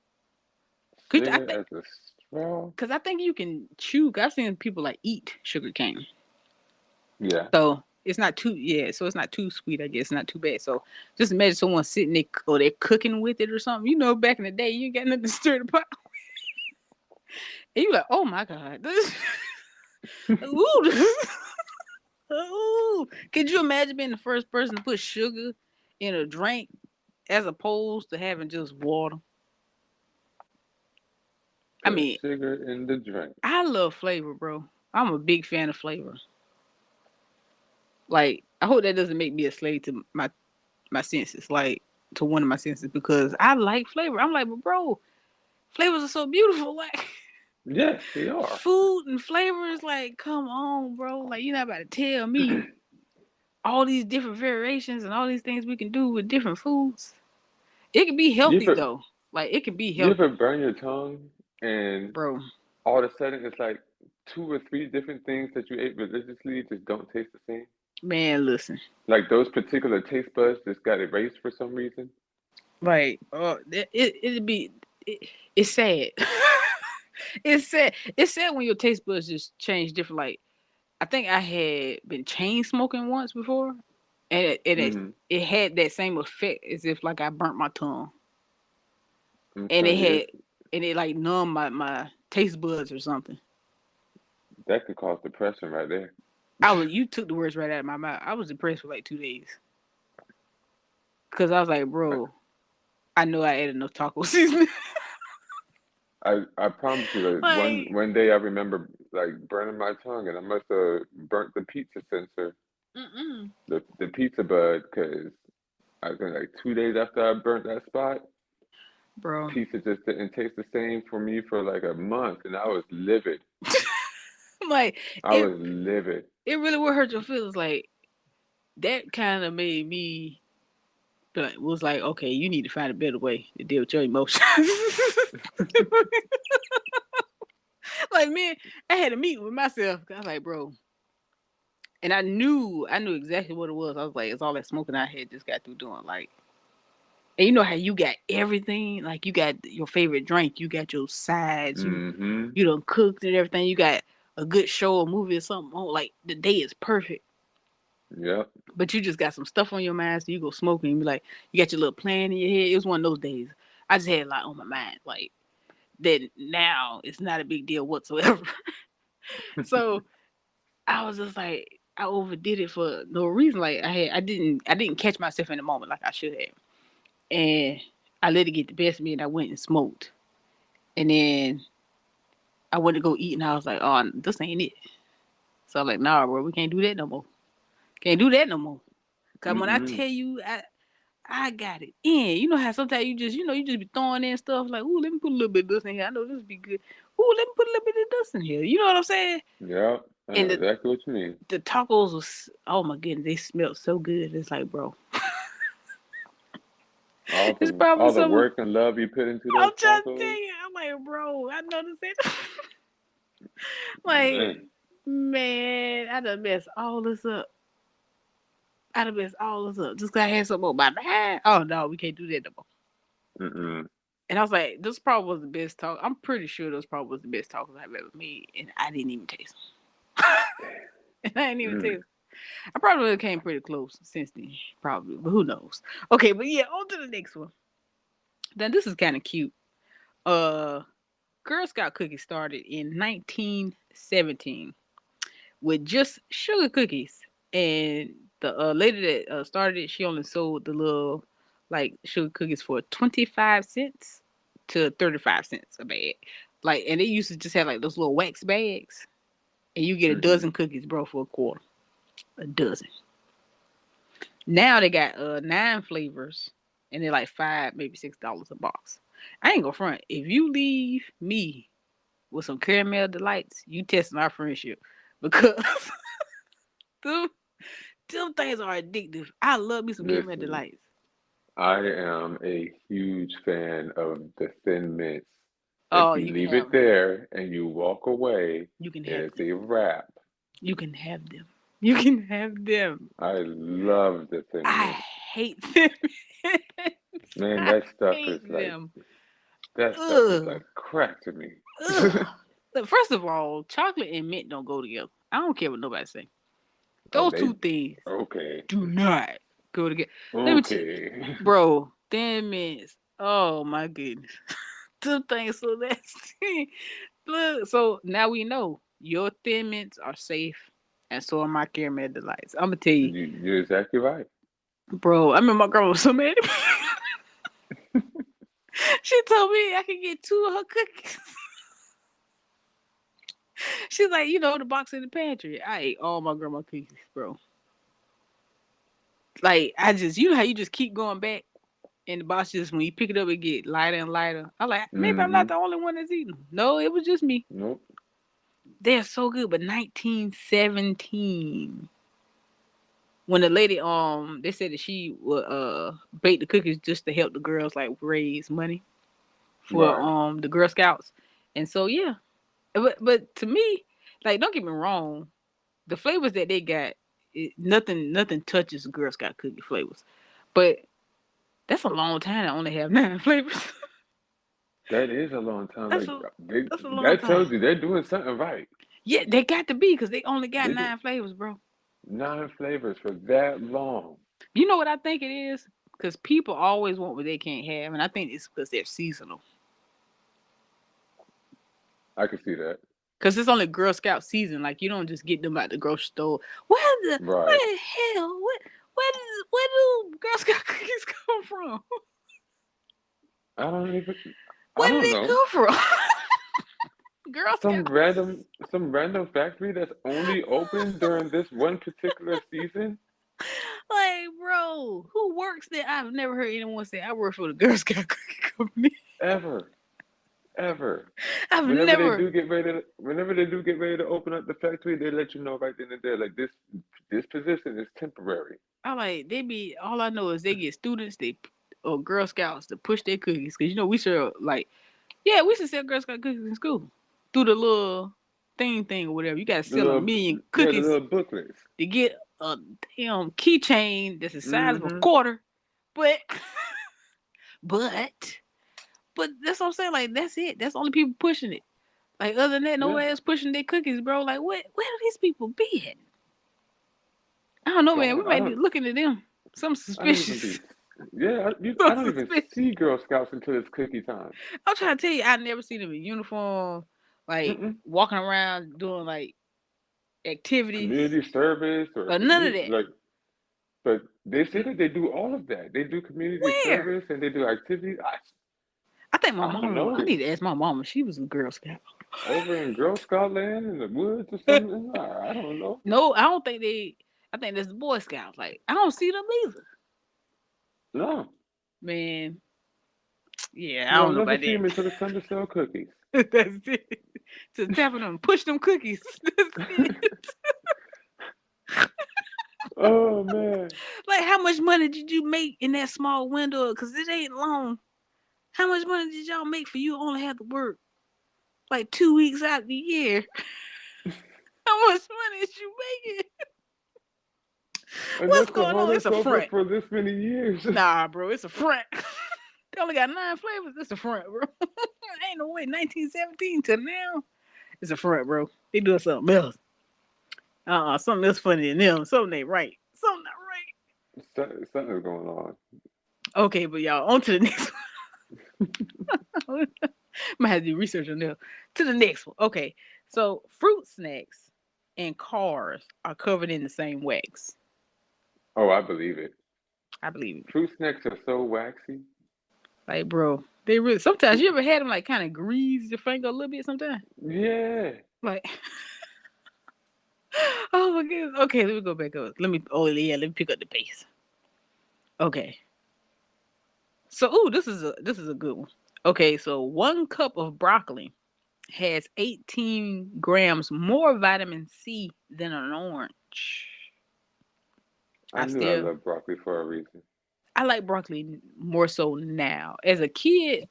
Could I Sugar think? as a straw. Because I think you can chew. I've seen people like eat sugar cane, Yeah. so it's not too So it's not too sweet. I guess not too bad. So just imagine someone sitting there or they're cooking with it or something. You know, back in the day, you ain't got nothing to stir the pot, and you like, oh my god, this, ooh, ooh. Could you imagine being the first person to put sugar in a drink as opposed to having just water? I Put mean, sugar in the drink. I love flavor, bro. I'm a big fan of flavor. Like, I hope that doesn't make me a slave to my senses, like to one of my senses, because I like flavor. I'm like, but bro, flavors are so beautiful. Like, Yes, they are. food and flavors, like, come on, bro. Like, you're not about to tell me all these different variations and all these things we can do with different foods. It can be You healthy ever though. Like, it can be you ever healthy, burn your tongue and bro. all of a sudden it's like two or three different things that you ate religiously just don't taste the same? Man, listen. Like those particular taste buds just got erased for some reason? Like, it'd be, it's sad. It's sad. It's sad when your taste buds just change different. Like, I think I had been chain smoking once before, and Mm-hmm. it had that same effect as if like I burnt my tongue, I'm and telling you, it like numbed my taste buds or something. that could cause depression right there. You took the words right out of my mouth. I was depressed for like 2 days because I was like, bro, I know I ate enough taco seasoning. I promise you that Like, one day I remember like burning my tongue and I must have burnt the pizza sensor, mm-mm, the pizza bud, because I think like 2 days after I burnt that spot, bro. pizza just didn't taste the same for me for like a month, and I was livid. Like, I it was livid. it really would hurt your feelings. Like, that kind of made me was like, okay, you need to find a better way to deal with your emotions. Like, man, I had a meeting with myself. I was like, bro, and I knew exactly what it was. I was like, it's all that smoking I had just got through doing. Like, and you know how you got everything. Like, you got your favorite drink, you got your sides, Mm-hmm. you done cooked and everything. You got a good show or movie or something on. Like, the day is perfect. Yep. But you just got some stuff on your mind, so you go smoking. And be like, you got your little plan in your head. It was one of those days. I just had a lot on my mind, like that. Now it's not a big deal whatsoever. So I was just like, I overdid it for no reason. Like, I didn't catch myself in the moment like I should have, and I let it get the best of me, and I went and smoked, and then I went to go eat, and I was like, oh, this ain't it. So I'm like, nah, bro, we can't do that no more. Can't do that no more. Cause when I Mm-mm. tell you, I got it in. You know how sometimes you just be throwing in stuff like, ooh, let me put a little bit of this in here. I know this would be good. Ooh, let me put a little bit of this in here. You know what I'm saying? Yep. I And know exactly what you mean. the tacos was, oh my goodness, they smelled so good. It's like, bro, it's probably All the some. work and love you put into I'm those trying to tell tacos. you. I'm like, bro, I know this ain't. Like, Man. man, I done messed all this up. I done messed all this up just 'cause I had something on my mind. Oh no, we can't do that no more. Mm-mm. And I was like, this probably was the best talk. I'm pretty sure those probably was the best tacos I've ever made, and I didn't even taste them. And I didn't even taste Mm. them. I probably would have came pretty close since then, probably, but who knows? Okay, but yeah, on to the next one. Then this is kind of cute. Uh, Girl Scout cookies started in 1917 with just sugar cookies, and the lady that started it, she only sold the little like sugar cookies for 25 cents to 35 cents a bag. Like, and they used to just have like those little wax bags, and you get a Hmm. dozen cookies, bro, for a quarter. A dozen. Now they got 9 flavors, and they're like five, maybe $6 a box. I ain't gonna front. If you leave me with some caramel delights, you testing our friendship because them, them things are addictive. I love me some caramel Listen, delights. I am a huge fan of the Thin Mints. If Oh, you you can leave have it them. there and you walk away, You can it have is them. a wrap. You can have them. You can have them. I love the Thin I Mints. hate them. Man, I is hate like them. that stuff is Ugh. like crack to me. Ugh. Look, first of all, chocolate and mint don't go together. I don't care what nobody say. Oh, Those they two things okay. do not go together. Let me tell you, Okay. bro. Thin mints. Oh my goodness. Two things so nasty. Look, so now we know your thin mints are safe, and so are my caramel delights. I'm gonna tell you, You're exactly right. bro. I remember my girl was so mad at me. She told me I could get two of her cookies. She's like, the box in the pantry. I ate all my grandma cookies, bro. Like, I just, how you just keep going back, and the box just, when you pick it up, it get lighter and lighter. I'm like, maybe I'm not Mm-hmm. the only one that's eating them. No, it was just me. Nope. They're so good. But 1917, when the lady, they said that she would bake the cookies just to help the girls like raise money for Right. the Girl Scouts. And so yeah. But to me, like, don't get me wrong, the flavors that they got, nothing touches Girl Scout cookie flavors. But that's a long time to only have 9 flavors. That is a long time. that's Like a they, that's a long that time. tells you they're doing something right. Yeah, they got to be because they only got They do 9 flavors, bro. 9 flavors for that long. You know what I think it is? Because people always want what they can't have, and I think it's because they're seasonal. I can see that. Because it's only Girl Scout season. Like, you don't just get them at the grocery store. Right. Where the hell? Where do Girl Scout cookies come from? I don't even. I Where don't did it know. come from? Girl Some Scouts. random, some random factory that's only open during this one particular season. Like, bro, who works there? I've never heard anyone say I work for the Girl Scout cookie company. Ever, ever. I've never. Whenever they do get ready to open up the factory, they let you know right then and there, like this position is temporary. I like they be. All I know is they get students, or Girl Scouts to push their cookies because we sell like, yeah, we should sell Girl Scout cookies in school through the little thing or whatever. You gotta The sell a little, million yeah, the cookies little booklets. to get a damn keychain that's the size of a Mm-hmm. quarter. But but but that's what I'm saying. Like, that's it. That's the only people pushing it. Like, other than that, Yeah. nobody else pushing their cookies, bro. Like, where do these people be at? I don't know, man. We Don't I might be don't looking at them. Some I don't even suspicious. be. Yeah, I Some don't even suspicious. see Girl Scouts until it's cookie time. I'm trying to tell you, I never seen them in uniform, like Mm-mm. walking around doing like activities Community service or or none of community that. like, but they say that they do all of that. They do community Where? service and they do activities. I think my I don't mama. I know. need to ask my mama. She was a Girl Scout. Over in Girl Scout land in the woods or something. I don't know. No, I don't think they. I think that's the Boy Scouts. Like, I don't see them either. No, Man, yeah, I you don't don't know never about see them that. until it's time to sell cookies. That's it. To tapping them, push them cookies. That's it. Oh man, Like, how much money did you make in that small window? Cause it ain't long. How much money did y'all make for you only have to work like 2 weeks out of the year? How much money is you making? What's enough to going hold on? It's us a over front. for this many years. Nah, bro, it's a front. They only got 9 flavors. It's a front, bro. Ain't no way. 1917 to now, it's a front, bro. They doing something else. Something else funny than them. Something ain't right. Something not right. Something's going on. Okay, but y'all, on to the next one. Might have to do research on that. To the next one. Okay. So fruit snacks and cars are covered in the same wax. Oh, I believe it. I believe it. Fruit snacks are so waxy. Like, bro, they really sometimes you ever had them like kind of grease your finger a little bit sometimes? Yeah. Like oh my goodness. Okay, let me go back up. Let me pick up the pace. Okay. So this is a good one. Okay, so 1 cup of broccoli has 18 grams more vitamin C than an orange. I I knew I still loved broccoli for a reason. I like broccoli more so now. As a kid,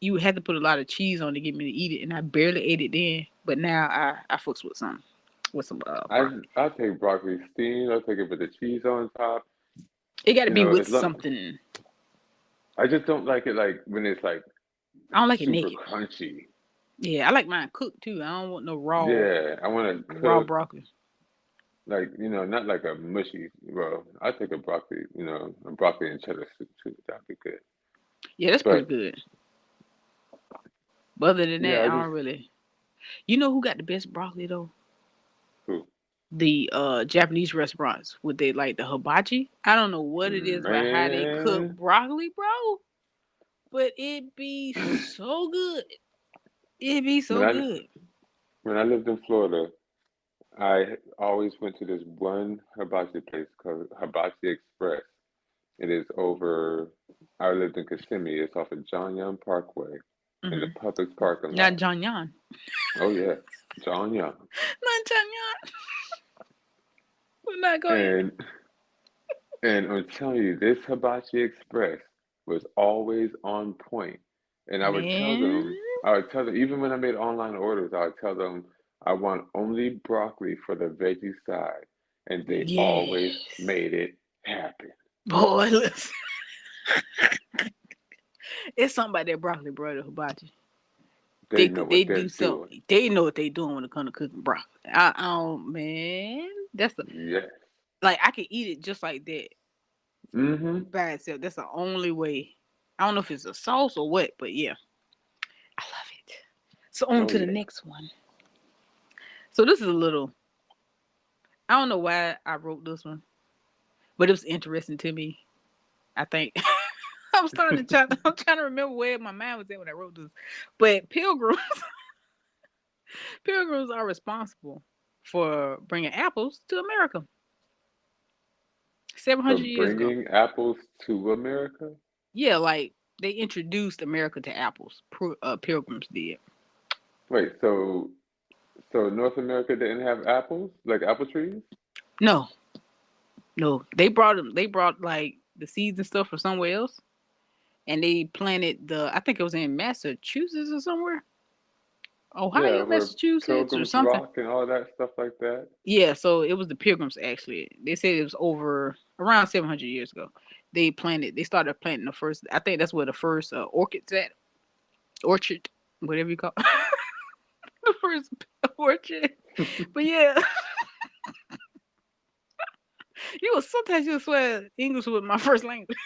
you had to put a lot of cheese on to get me to eat it, and I barely ate it then. But now I fucks with some I broccoli. I take broccoli steamed. I take it with the cheese on top. It got to You be know, with it's something. I just don't like it like when it's like I don't like it super naked. crunchy. Yeah, I like mine cooked too. I don't want no Yeah, I want to raw cook broccoli. like not like a mushy. Well, I take a broccoli, a broccoli and cheddar soup too. That'd be good. Yeah, that's pretty But good. But other than yeah, that, I I just don't really. You know who got the best broccoli though? who The Japanese restaurants with they like the hibachi. I don't know what it is about how they cook man. broccoli, bro, but it be so good. It be When so I good. when I lived in Florida, I always went to this one hibachi place called Hibachi Express. It is over. I lived in Kissimmee. It's off of John Young Parkway in the Hmm. Publix parking Not lot. John Yan. Oh yeah, John Young. Not John Yan. We're not going. And and I'm telling you, this Hibachi Express was always on point. And Man. I would tell them, even when I made online orders, I would tell them I want only broccoli for the veggie side. And they always Yes. made it happen. Boy, listen. It's something about that broccoli, bro, the hibachi. They They know they what they're do doing. something. They know what they doing when it comes to cooking broccoli. I don't man. That's the Yes. like I can eat it just like that Mm-hmm. by itself. That's the only way. I don't know if it's a sauce or what, but yeah, I love it. So on Oh to the yeah. next one. So this is a little. I don't know why I wrote this one, but it was interesting to me. I think I was starting to try. I'm trying to remember where my mind was at when I wrote this. But pilgrims are responsible for bringing apples to America seven For hundred years ago. bringing apples to America? Yeah, like they introduced America to apples. Pilgrims did. Wait, so North America didn't have apples, like apple trees? No, no, they brought them. They brought like the seeds and stuff from somewhere else, and they planted the. I think it was in Massachusetts or somewhere, Yeah, Ohio, where Massachusetts, or Pilgrim's something. Rock and all that stuff like that. Yeah, so it was the Pilgrims actually. They said it was over around 700 years ago. They started planting the first. I think that's where the first orchids at, orchard, whatever you call it. The first orchard. But yeah, sometimes you swear English was my first language.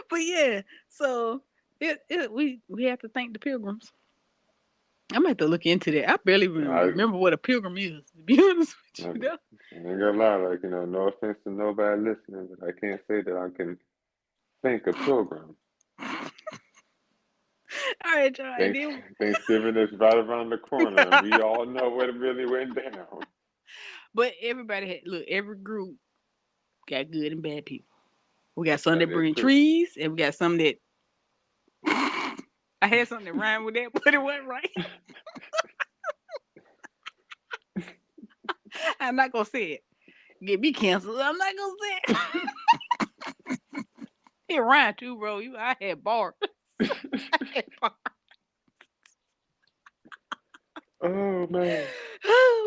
But yeah, so we have to thank the Pilgrims. I'm gonna have to look into that. I barely even I, remember what a pilgrim is. To be honest with I you, though. ain't gonna lie, like, no offense to nobody listening, but I can't say that I can thank a pilgrim. All right, y'all. And Thanks, then, Thanksgiving is right around the corner, and we all know what really went down. but everybody had look. Every group got good and bad people. We got some That that is bring true. trees, and we got some that. I had something that rhymed with that, but it wasn't right. I'm not gonna say it. Get me canceled. I'm not gonna say it. It rhymed too, bro. I had bars. I had bars. Oh man.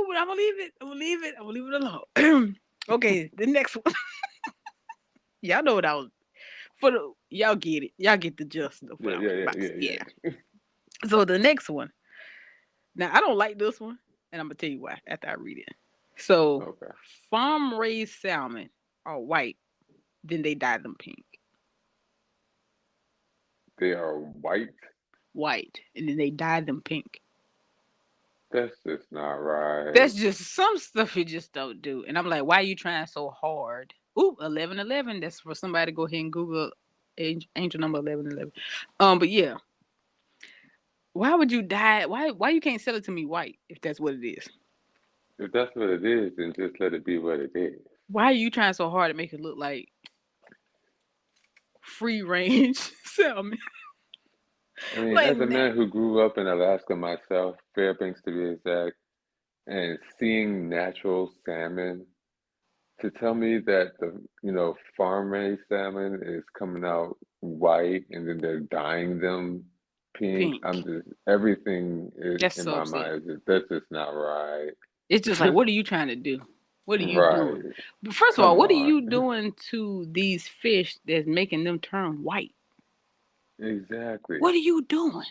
But I'm gonna leave it. I'm gonna leave it. I'm gonna leave it alone. Okay, the next one. Y'all know what I was for the y'all get it. Y'all get the gist of what Yeah, I yeah, was yeah, about to say. yeah, Yeah. yeah. So the next one. Now I don't like this one, and I'm gonna tell you why after I read it. So Okay. farm raised salmon are white, then they dye them pink. They are white. White, and then they dye them pink. That's just not right. That's just some stuff you just don't do. And I'm like, why are you trying so hard? Ooh, 1111. That's for somebody to go ahead and Google angel number 1111. But yeah, why would you dye? Why you can't sell it to me white if that's what it is? If that's what it is, then just let it be what it is. Why are you trying so hard to make it look like free range salmon? I mean, Like as a that. man who grew up in Alaska myself, Fairbanks to be exact, and seeing natural salmon, to tell me that the farm raised salmon is coming out white and then they're dyeing them pink, I'm Pink. just everything is That's in so my mind upsetting. is just, that's just not right. It's just like, what are you trying to do? What are you doing? Right. First of all, Come what are on. you doing to these fish that's making them turn white? Exactly. What are you doing?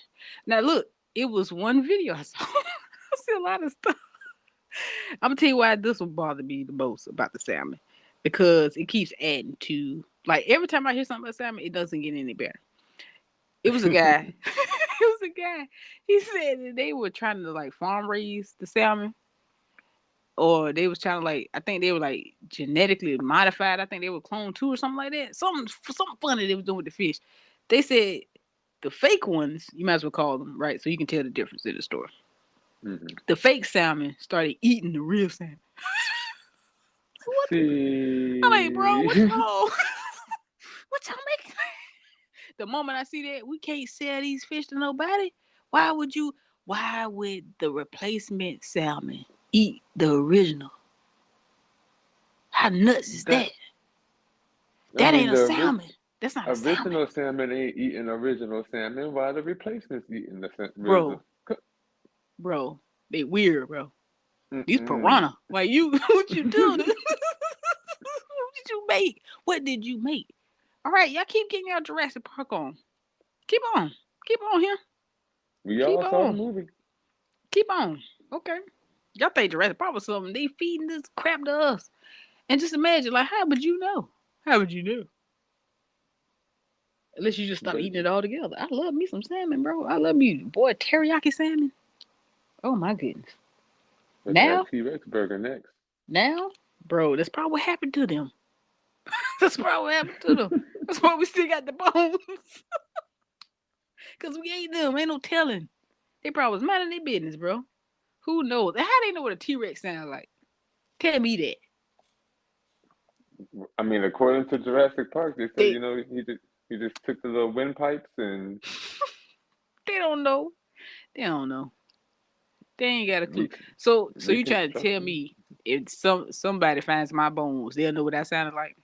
Now look, it was one video I saw. I see a lot of stuff. I'm gonna tell you why this will bother me the most about the salmon. Because it keeps adding to, like, every time I hear something about salmon, it doesn't get any better. It was a guy. It was a guy. He said that they were trying to like farm raise the salmon. Or they was trying to like, I think they were like genetically modified. I think they were cloned too or something like that. Something funny they was doing with the fish. They said the fake ones, you might as well call them, right? So you can tell the difference in the store. Hmm. The fake salmon started eating the real salmon. What? I'm like, bro, what's See, wrong? What y'all making? The moment I see that, we can't sell these fish to nobody. Why would you? Why would the replacement salmon eat the original? How nuts is that that? I That mean ain't a the salmon. That's not a salmon, original salmon ain't eating original salmon, while the replacements eating the original. bro. Bro, they weird, bro. These Mm-mm. piranha. Like you, what you doing? What did you make? What did you make? All right, y'all keep getting y'all Jurassic Park on. Keep on. Keep on here. We Keep all saw the on. movie. Keep on. Okay. Y'all think Jurassic Park was something. They feeding this crap to us. And just imagine, like, how would you know? How would you know? Unless you just stop But eating it all together. I love me some salmon, bro. I love me, boy, teriyaki salmon. Oh my goodness. but that Now, T-Rex burger next. now, bro, that's probably what happened to them. That's probably what happened to them. That's why we still got the bones. Cause we ate them. Ain't no telling. They probably was minding their business, bro. Who knows? How they know what a T-Rex sound like? Tell me that. I mean, according to Jurassic Park, they said They he just took the little windpipes and they don't know. They don't know. They ain't got a clue. re- So you trying to tell reconstructing. me if somebody finds my bones, they'll know what I sounded like?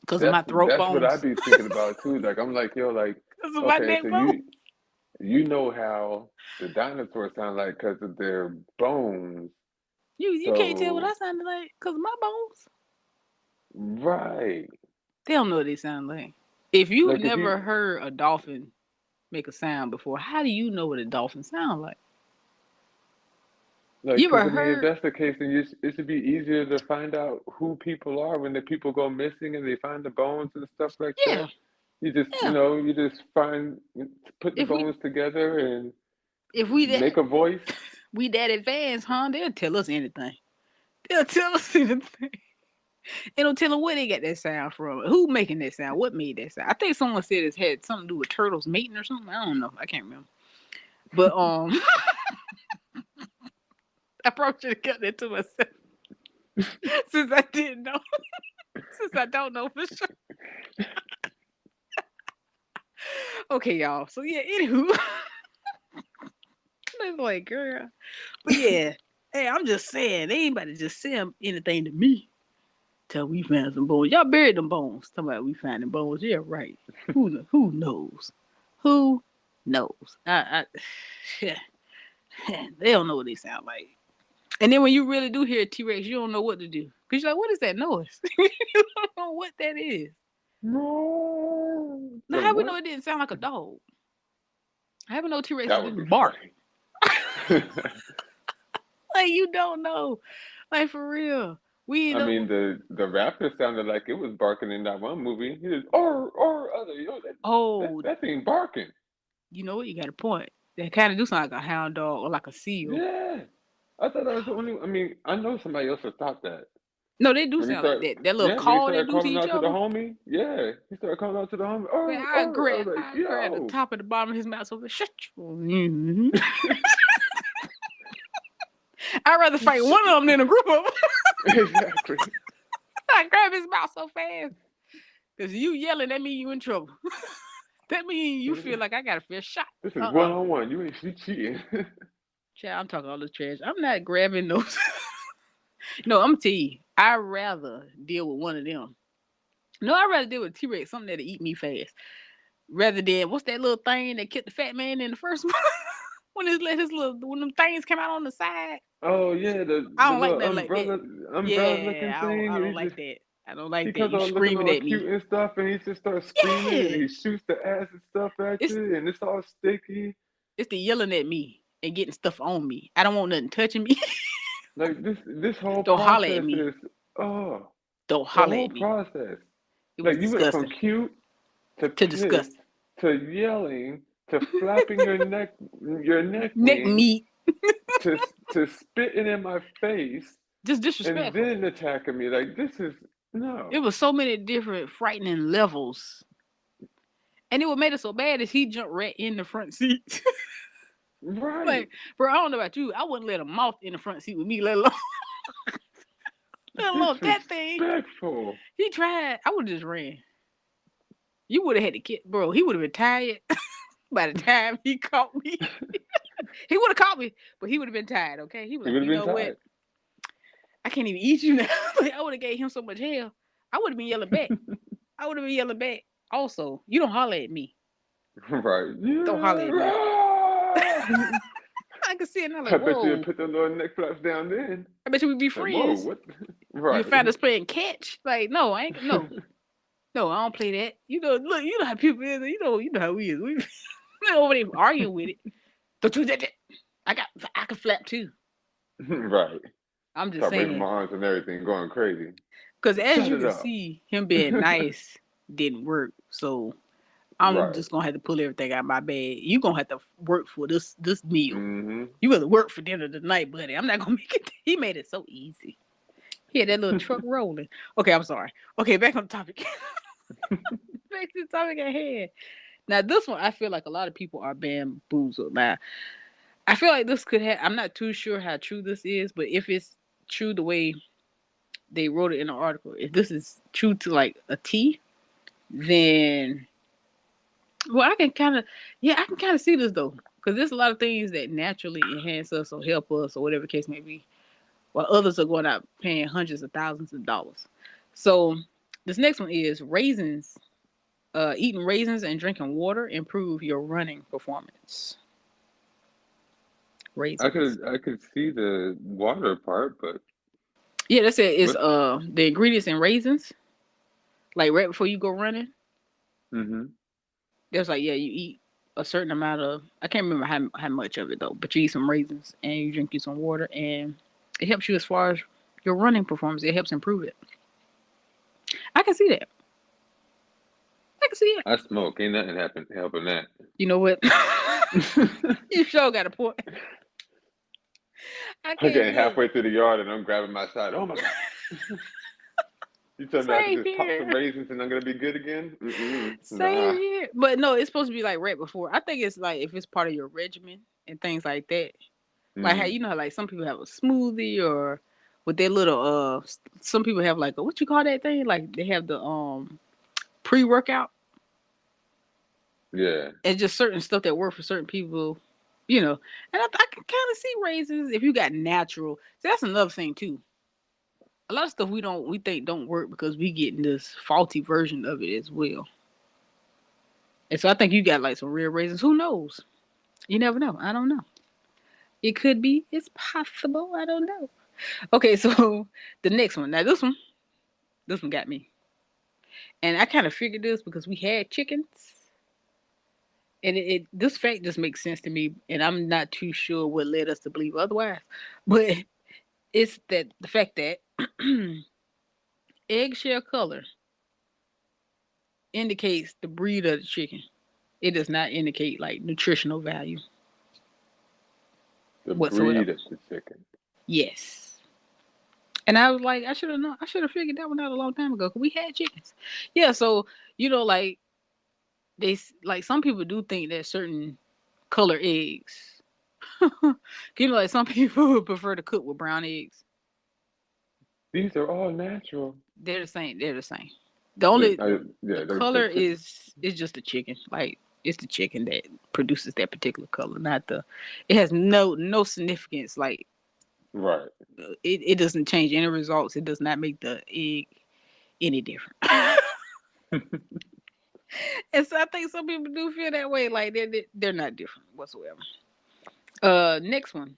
Because of That's my throat that's what I bones. be thinking about too. Like I'm like, yo, like, Because of my okay, neck so bones. you know how the dinosaurs sound like because of their bones. You can't tell what I So sounded like because of my bones. right, They don't know what they sound like. If you've like if you never heard a dolphin make a sound before, how do you know what a dolphin sound like? like, You because ever I mean, if heard? that's the case, then it should be easier to find out who people are when the people go missing and they find the bones and stuff like Yeah, that. You just, yeah. you just put the If we bones together and if we make that a voice. we that advanced, huh? They'll tell us anything. They'll tell us anything. They don't tell them where they got that sound from. Who making that sound? What made that sound? I think someone said it had something to do with turtles mating or something. I don't know. I can't remember. But I probably should have kept that to myself since I didn't know. Since I don't know for sure. Okay, y'all. So yeah, anywho. It's like, girl. But yeah. Hey, I'm just saying, they ain't about to just say anything to me till we found some bones. Y'all buried them bones. Talking about we finding bones. Yeah, right. Who knows? Who knows? Yeah. They don't know what they sound like. And then when you really do hear a T-Rex, you don't know what to do. Because you're like, what is that noise? You don't know what that is. No, Now, the how we know what? it didn't sound like a dog? How we know T-Rexes That would be didn't bark? funny. Like, you don't know. Like, for real. We I end up. mean, the raptor sounded like it was barking in that one movie. He was or other, Oh, that thing barking. you know what? You got a point. That kind of do sound like a hound dog or like a seal. Yeah, I thought that was the only. I mean, I know somebody else would thought that No, they do when he sound like started. that. That little Yeah, when he call they started do to calling each out to the other. homie. Yeah, he started calling out to the homie. Man, I was like, I grab the yo, top and the bottom of his mouth. So shut you. Mhm. I'd rather fight one of them than a group of them. exactly. I grab his mouth so fast. Because you yelling, that mean you in trouble. That mean you feel like I got a fair shot. This is Uh-uh. 1-on-1. You ain't cheating. Child, I'm talking all this trash. I'm not grabbing those. No, I'm gonna tell you. I'd rather deal with one of them. No, I'd rather deal with T-Rex, something that'll eat me fast. Rather than what's that little thing that killed the fat man in the first one? When them things came out on the side. Oh yeah, I the don't like little nothing like that. umbrella looking Yeah, thing. I don't He like just that. I don't like he that. comes You out looking screaming all at cute me. and stuff, and he just starts screaming and Yeah. he shoots the acid stuff at It's you, and it's all sticky. it's the yelling at me and getting stuff on me. I don't want nothing touching me. Like this whole Don't holler at process me. is oh Don't the holler whole at me. process. It was Like you went from disgusting. cute to To pissed disgusting. to yelling to flapping your neck Neck wing meat. to to spitting in my face Just and disrespectful. then attacking me. Like this is It no. was so many different frightening levels. And it what made it so bad is he jumped right in the front seat. Right. Like, bro, I don't know about you. I wouldn't let a moth in the front seat with me, let alone, let alone that thing. Disrespectful. He tried. I would have just ran. You would have had to kill, bro. He would have been tired by the time he caught me. He would have caught me, but he would have been tired. Okay, he was He like, would have you been know what? tired. I can't even eat you now. Like, I would have gave him so much hell. I would have been yelling back. I would have been yelling back. Also, you don't holler at me. Right. Don't holler Yeah. at me. Rah! I could see it, and I'm I like, bet you whoa. put the little neck flaps down then. I bet you we'd be Like, whoa, friends. what? You Right. find us playing catch. Like, no, I ain't. No, no, I don't play that. You know, look, you know how people is. You know how we is. We over there arguing with it. Don't you that? I can flap too. Right. I'm just Start waving my saying. arms and everything, going crazy. Because as Shut you it can up. see, him being nice didn't work. So I'm Right. just gonna have to pull everything out of my bag. You gonna have to work for this meal. Mm-hmm. You gonna work for dinner tonight, buddy. I'm not gonna make it. He made it so easy. He had that little truck rolling. Okay, I'm sorry. Okay, back on the topic. Back to the topic at hand. Now this one, I feel like a lot of people are bamboozled. Now I feel like this could have. I'm not too sure how true this is, but if it's true the way they wrote it in the article, if this is true to like a T, then well, I can kind of, yeah, I can kind of see this though, because there's a lot of things that naturally enhance us or help us or whatever the case may be, while others are going out paying hundreds of thousands of dollars. So this next one is raisins. Eating raisins and drinking water improve your running performance. Raisins. I could see the water part, but Yeah, that's it. It's what? the ingredients in raisins. Like right before you go running, Mm-hmm. there's like yeah, you eat a certain amount of I can't remember how much of it though, but you eat some raisins and you drink you some water and it helps you as far as your running performance. It helps improve it. I can see that. I can see it. I smoke. Ain't nothing helping that. You know what? You sure got a point. I I'm can't getting look. halfway through the yard and I'm grabbing my side. Oh my god! You tell me I can Same just pop some here. raisins and I'm gonna be good again? Mm-mm. Same Nah. here. But no, it's supposed to be like right before. I think it's like if it's part of your regimen and things like that. Like how Mm. you know, like some people have a smoothie or with their little some people have like a what you call that thing? Like they have the pre-workout Yeah. and just certain stuff that work for certain people, you know. And I can kind of see raisins if you got natural. So that's another thing too. A lot of stuff we think don't work because we getting this faulty version of it as well. And so I think you got like some real raisins. Who knows? You never know. I don't know. It could be. It's possible. I don't know. Okay, so the next one. Now this one got me. And I kind of figured this because we had chickens. And this fact just makes sense to me. And I'm not too sure what led us to believe otherwise. But it's that the fact that eggshell color indicates the breed of the chicken. It does not indicate like nutritional value The whatsoever. breed of the chicken. Yes. And I was like, I should have known. I should have figured that one out a long time ago. 'Cause we had chickens. Yeah. So like like some people do think that certain color eggs. Like some people would prefer to cook with brown eggs. These are all natural. They're the same. They're the same. The only Yeah, the color the is just the chicken. Like it's the chicken that produces that particular color, not the. It has no significance. Like right. it doesn't change any results. It does not make the egg any different. And so I think some people do feel that way. Like they're not different whatsoever. Next one,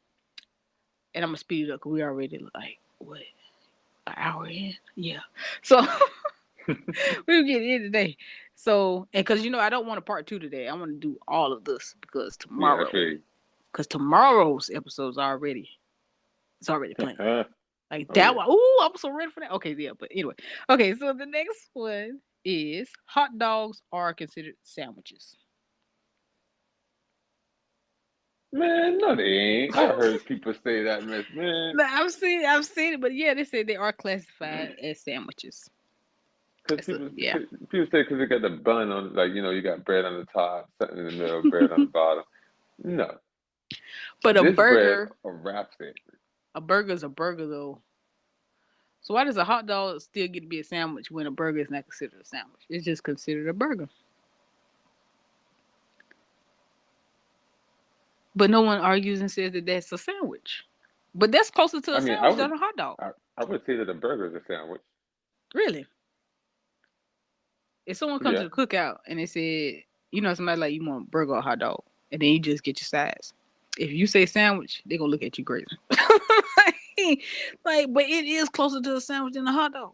and I'm gonna speed it up because we already like what an hour in. Yeah, so we'll get in today. So and because I don't want a part 2 today. I want to do all of this because Yeah, I feel you. tomorrow's episode's already planned. Like Oh, that yeah. one. Ooh, I'm so ready for that. Okay, yeah, but anyway. Okay, so the next one is hot dogs are considered sandwiches. Man, no, they ain't. I heard people say that, man. No, I've seen it, but yeah, they say they are classified as sandwiches. Because So, people, yeah. people say because you got the bun on, like, you got bread on the top, something in the middle, bread on the bottom. No, But this bread wraps it. a burger's a burger though. So why does a hot dog still get to be a sandwich when a burger is not considered a sandwich? It's just considered a burger. But no one argues and says that that's a sandwich. But that's closer to I a mean, sandwich than a hot dog. I would say that a burger is a sandwich. Really? If someone comes Yeah. to the cookout and they said, somebody like you want a burger or a hot dog, and then you just get your sides. If you say sandwich, they're gonna look at you crazy. But it is closer to a sandwich than a hot dog.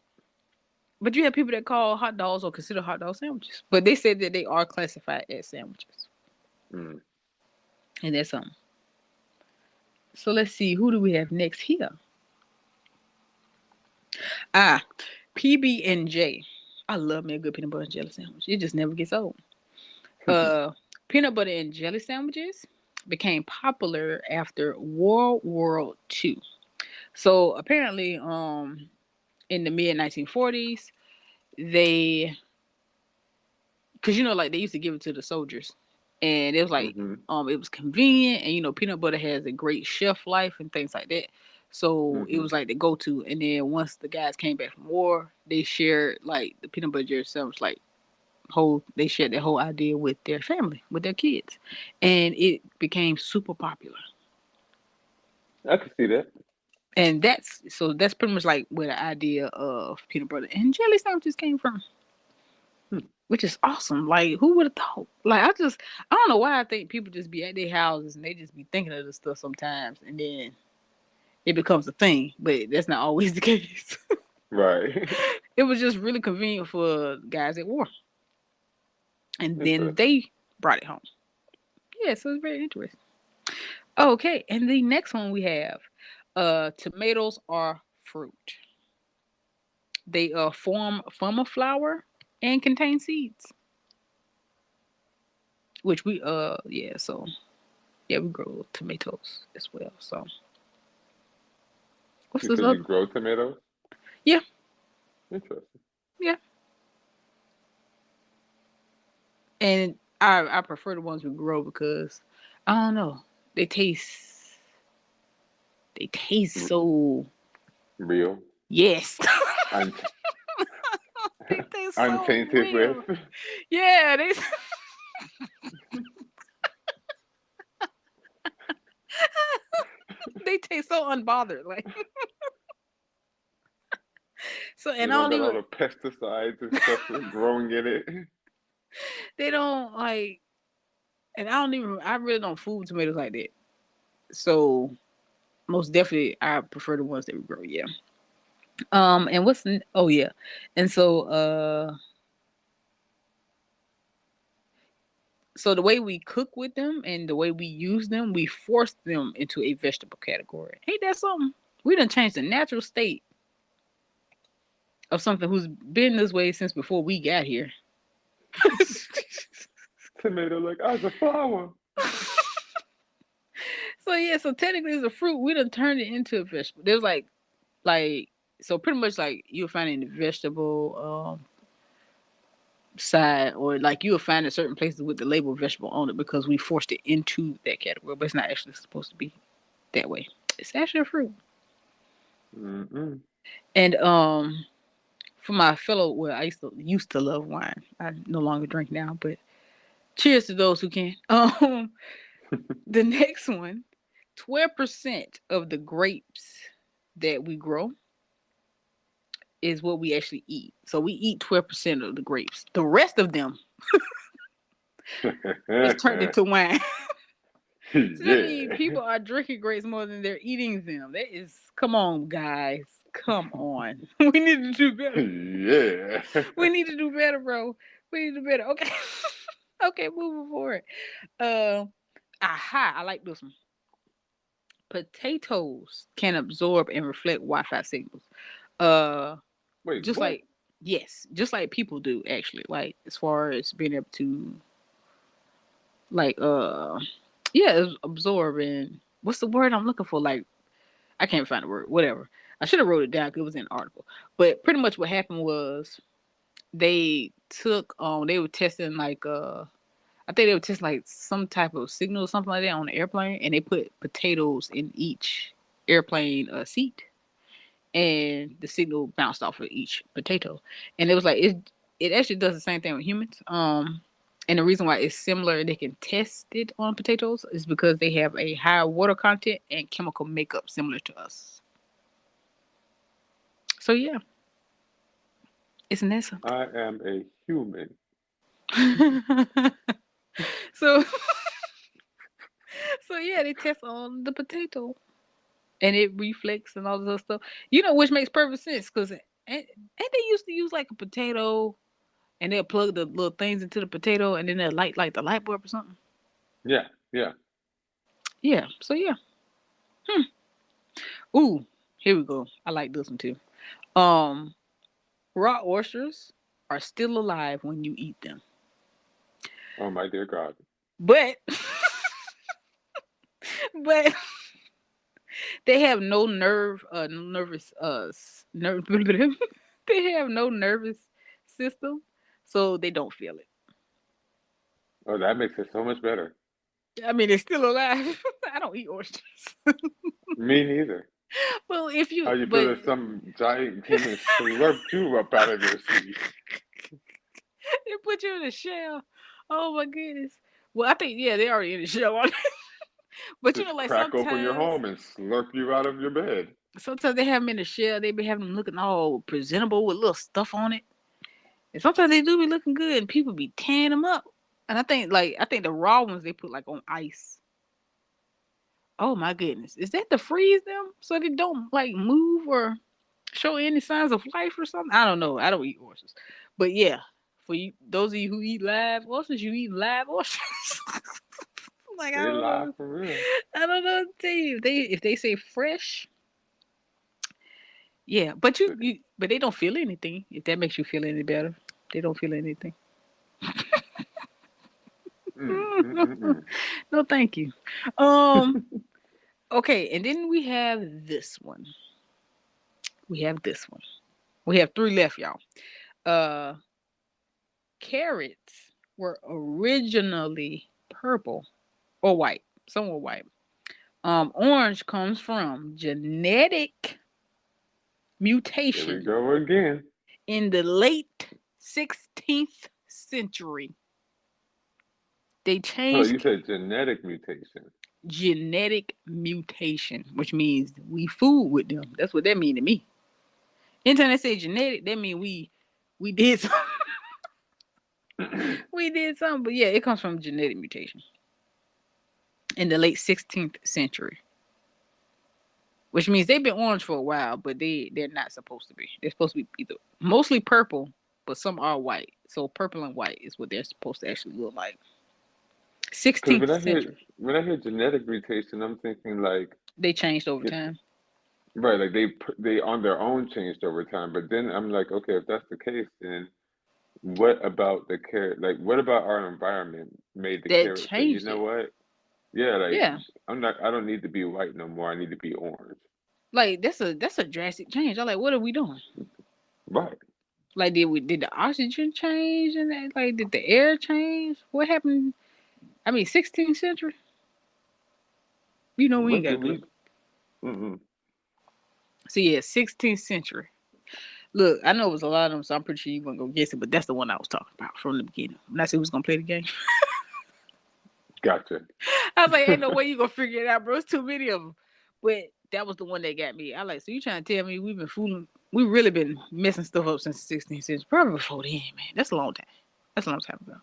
But you have people that call hot dogs or consider hot dog sandwiches. But they said that they are classified as sandwiches. Mm. And that's something. So let's see, who do we have next here? PB&J. I love me a good peanut butter and jelly sandwich. It just never gets old. Peanut butter and jelly sandwiches became popular after World War II. So apparently, in the mid 1940s, they, because like they used to give it to the soldiers, and it was like, it was convenient, and peanut butter has a great shelf life and things like that. So it was like the go-to. And then once the guys came back from war, they shared like the peanut butter jelly sandwich, like they shared their whole idea with their family, with their kids, and it became super popular. I can see that. And that's pretty much like where the idea of peanut butter and jelly sandwiches came from. Which is awesome. Like, who would have thought? Like, I don't know why I think people just be at their houses and they just be thinking of this stuff sometimes, and then it becomes a thing. But that's not always the case. Right. It was just really convenient for guys at war. And then they brought it home. Yeah, so it's very interesting. Okay, and the next one we have, tomatoes are fruit. They form a flower and contain seeds. Which we we grow tomatoes as well. So what's this other? You grow tomatoes? Yeah. Interesting. Yeah. And I prefer the ones we grow because I don't know, they taste so real. Yes. They taste so untainted real. with. Yeah, they taste so unbothered, like. So and I don't got all the pesticides and stuff growing in it. They don't like, and I really don't food tomatoes like that. So most definitely I prefer the ones that we grow, yeah. And and so the way we cook with them and the way we use them, we force them into a vegetable category. Ain't that something? We done changed the natural state of something who's been this way since before we got here. Tomato like as a flower. So yeah, so technically it's a fruit. We done turned it into a vegetable. There's like so pretty much like you'll find it in the vegetable side, or like you'll find it certain places with the label vegetable on it because we forced it into that category, but it's not actually supposed to be that way. It's actually a fruit. Mm-mm. And for my fellow, well, I used to love wine. I no longer drink now, but cheers to those who can. The next one, 12% of the grapes that we grow is what we actually eat. So we eat 12% of the grapes. The rest of them is turned into wine. So that means Yeah. people are drinking grapes more than they're eating them. That is, come on, guys. Come on. We need to do better. Yeah. We need to do better, bro. We need to do better. Okay. Okay, moving forward. Uh, aha, I like this one. Potatoes can absorb and reflect Wi-Fi signals. Uh, Wait, just what? like yes, just like people do actually. Like as far as being able to like yeah, absorb and what's the word I'm looking for? Like I can't find the word. Whatever. I should have wrote it down because it was in an article. But pretty much what happened was they took they were testing like I think they were testing like some type of signal or something like that on the airplane, and they put potatoes in each airplane seat, and the signal bounced off of each potato, and it was like it actually does the same thing with humans. And the reason why it's similar, they can test it on potatoes, is because they have a higher water content and chemical makeup similar to us. So yeah, isn't that something? I am a human. so so yeah, they test on the potato and it reflects and all this other stuff. You know, which makes perfect sense because ain't they used to use like a potato and they'll plug the little things into the potato and then they'll light like the light bulb or something. Yeah, yeah. Yeah. So yeah. Hmm. Ooh, here we go. I like this one too. Um, raw oysters are still alive when you eat them, Oh my dear God. but but they have no nervous nerve. They have no nervous system, so they don't feel it. Oh, that makes it so much better. I mean, it's still alive. I don't eat oysters. Me neither. Well, if How you, you feel but if some giant came and slurped you up out of your seat? they put you in a shell. Oh my goodness. Well, I think yeah, they already in the shell. But you know, Just like crack open your sometimes, home and slurp you out of your bed. sometimes they have them in the shell. They be having them looking all presentable with little stuff on it. And sometimes they do be looking good, and people be tearing them up. And I think the raw ones they put like on ice. Oh my goodness, is that to freeze them so they don't like move or show any signs of life or something? I don't know. I don't eat oysters, but yeah, for you, those of you who eat live oysters, you eat live oysters. Like I They don't lie know. for real. I don't know what to tell you. If they say fresh, yeah, but but they don't feel anything. If that makes you feel any better, they don't feel anything. Mm. No, thank you. Um. Okay, and then we have this one. We have this one. We have three left, y'all. Uh, carrots were originally purple or white. Some were white. Orange comes from genetic Here we mutation go again. in the late 16th century. They Oh, you changed said genetic mutation. genetic mutation, which means we food with them. That's what that mean to me. Anytime they say genetic, that mean we did something. We did something, but yeah, it comes from genetic mutation in the late 16th century, which means they've been orange for a while, but they're not supposed to be. They're supposed to be either mostly purple, but some are white. So purple and white is what they're supposed to actually look like. Because 16th century. when I hear genetic mutation, I'm thinking like They changed over it's time. right, like they on their own changed over time. But then I'm like, okay, if that's the case, then what about the carrot? Like, what about our environment made the That carrot say, you changed know it. what? Yeah, like Yeah. I don't need to be white no more. I need to be orange. Like that's a drastic change. I'm like, what are we doing? Right. Like did the oxygen change and that, like did the air change? What happened? I mean, 16th century. You know we ain't What got a did clue. we? Mm-mm. So yeah, 16th century. Look, I know it was a lot of them, so I'm pretty sure you weren't gonna guess it, but that's the one I was talking about from the beginning. When I said we was gonna play the game, Gotcha. I was like, ain't no way you gonna figure it out, bro. It's too many of them. But that was the one that got me. I like, so you trying to tell me we've been fooling? We really been messing stuff up since the 16th century, probably before then, man. That's a long time. That's a long time ago.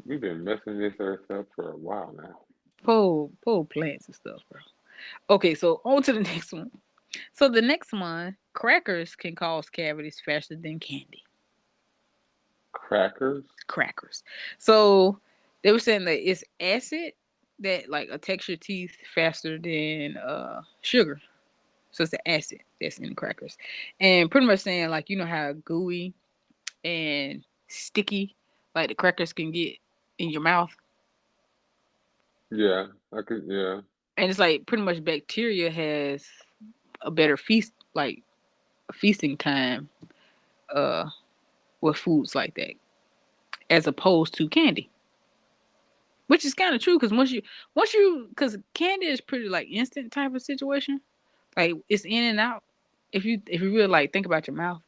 We've been messing this earth up for a while now. Pull plants and stuff, bro. Okay, so on to the next one. So the next one, crackers can cause cavities faster than candy. Crackers? Crackers. So they were saying that it's acid that like attacks your teeth faster than sugar. So it's the acid that's in the crackers. And pretty much saying like you know how gooey and sticky like the crackers can get in your mouth. Yeah, I could. Yeah, And it's like pretty much bacteria has a better feasting time uh with foods like that as opposed to candy. Which is kind of true because once you because candy is pretty like instant type of situation. Like it's in and out. If you really like think about your mouth,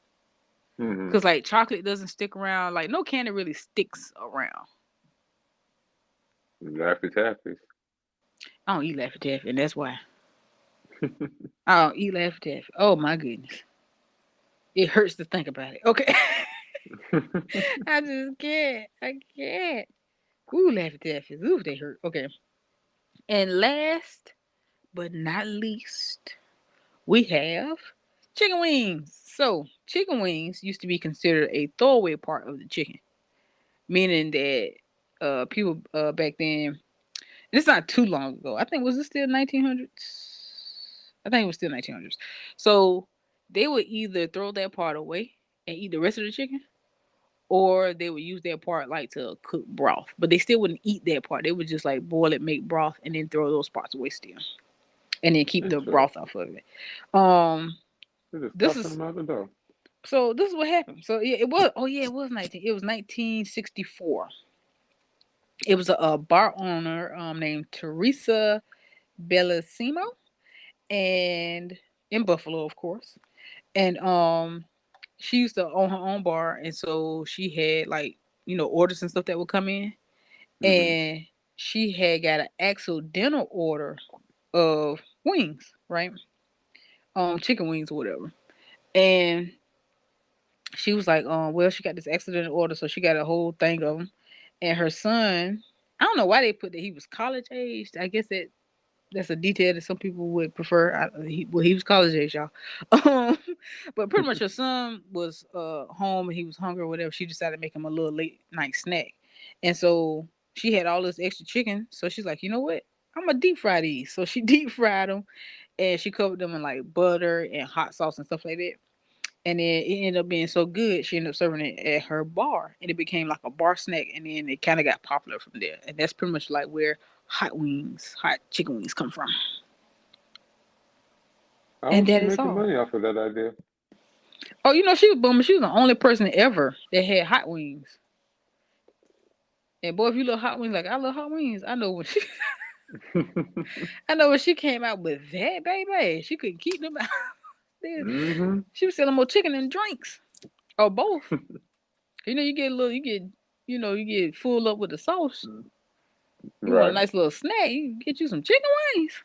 hmm because like chocolate doesn't stick around. Like no candy really sticks around. Laffy Taffies. I don't eat Laffy Taffy, and that's why I don't eat Laffy Taffy. Oh my goodness, it hurts to think about it. Okay, I just can't. I can't. Ooh, Laffy Taffy. Ooh, they hurt. Okay, and last but not least, we have chicken wings. So, chicken wings used to be considered a throwaway part of the chicken, meaning that people back then, and it's not too long ago. I think was it still 1900s? I think it was still 1900s. So they would either throw that part away and eat the rest of the chicken, or they would use that part like to cook broth. But they still wouldn't eat that part. They would just like boil it, make broth, and then throw those parts away still, and then keep the Interesting. broth off of it. Um, They're just this tossing is them out the door. So this is what happened. So yeah, it was. Oh yeah, it was 19. It was 1964. It was a bar owner named Teresa Bellissimo, and in Buffalo, of course. And she used to own her own bar, and so she had like orders and stuff that would come in, Hmm and she had got an accidental order of wings, right? Chicken wings or whatever, and she was like, well, she got this accidental order, so she got a whole thing of them. And her son, I don't know why they put that he was college aged. I guess that's a detail that some people would prefer. He was college age, y'all. Um, but pretty much her son was home and he was hungry or whatever. She decided to make him a little late night snack, and so she had all this extra chicken. So she's like, you know what? I'm gonna deep fry these. So she deep fried them, and she covered them in like butter and hot sauce and stuff like that. And then it ended up being so good, she ended up serving it at her bar, and it became like a bar snack. And then it kind of got popular from there, and that's pretty much like where hot chicken wings come from. How And was she that is making all. money off of that idea? Oh, she was booming. She was the only person ever that had hot wings. And boy, if you love hot wings, like I love hot wings, I know when she, I know when she came out with that, baby, she couldn't keep them out. hmm She was selling more chicken than drinks, or both. You get a little, you get full up with the sauce. You want a Right. nice little snack? You can get you some chicken wings.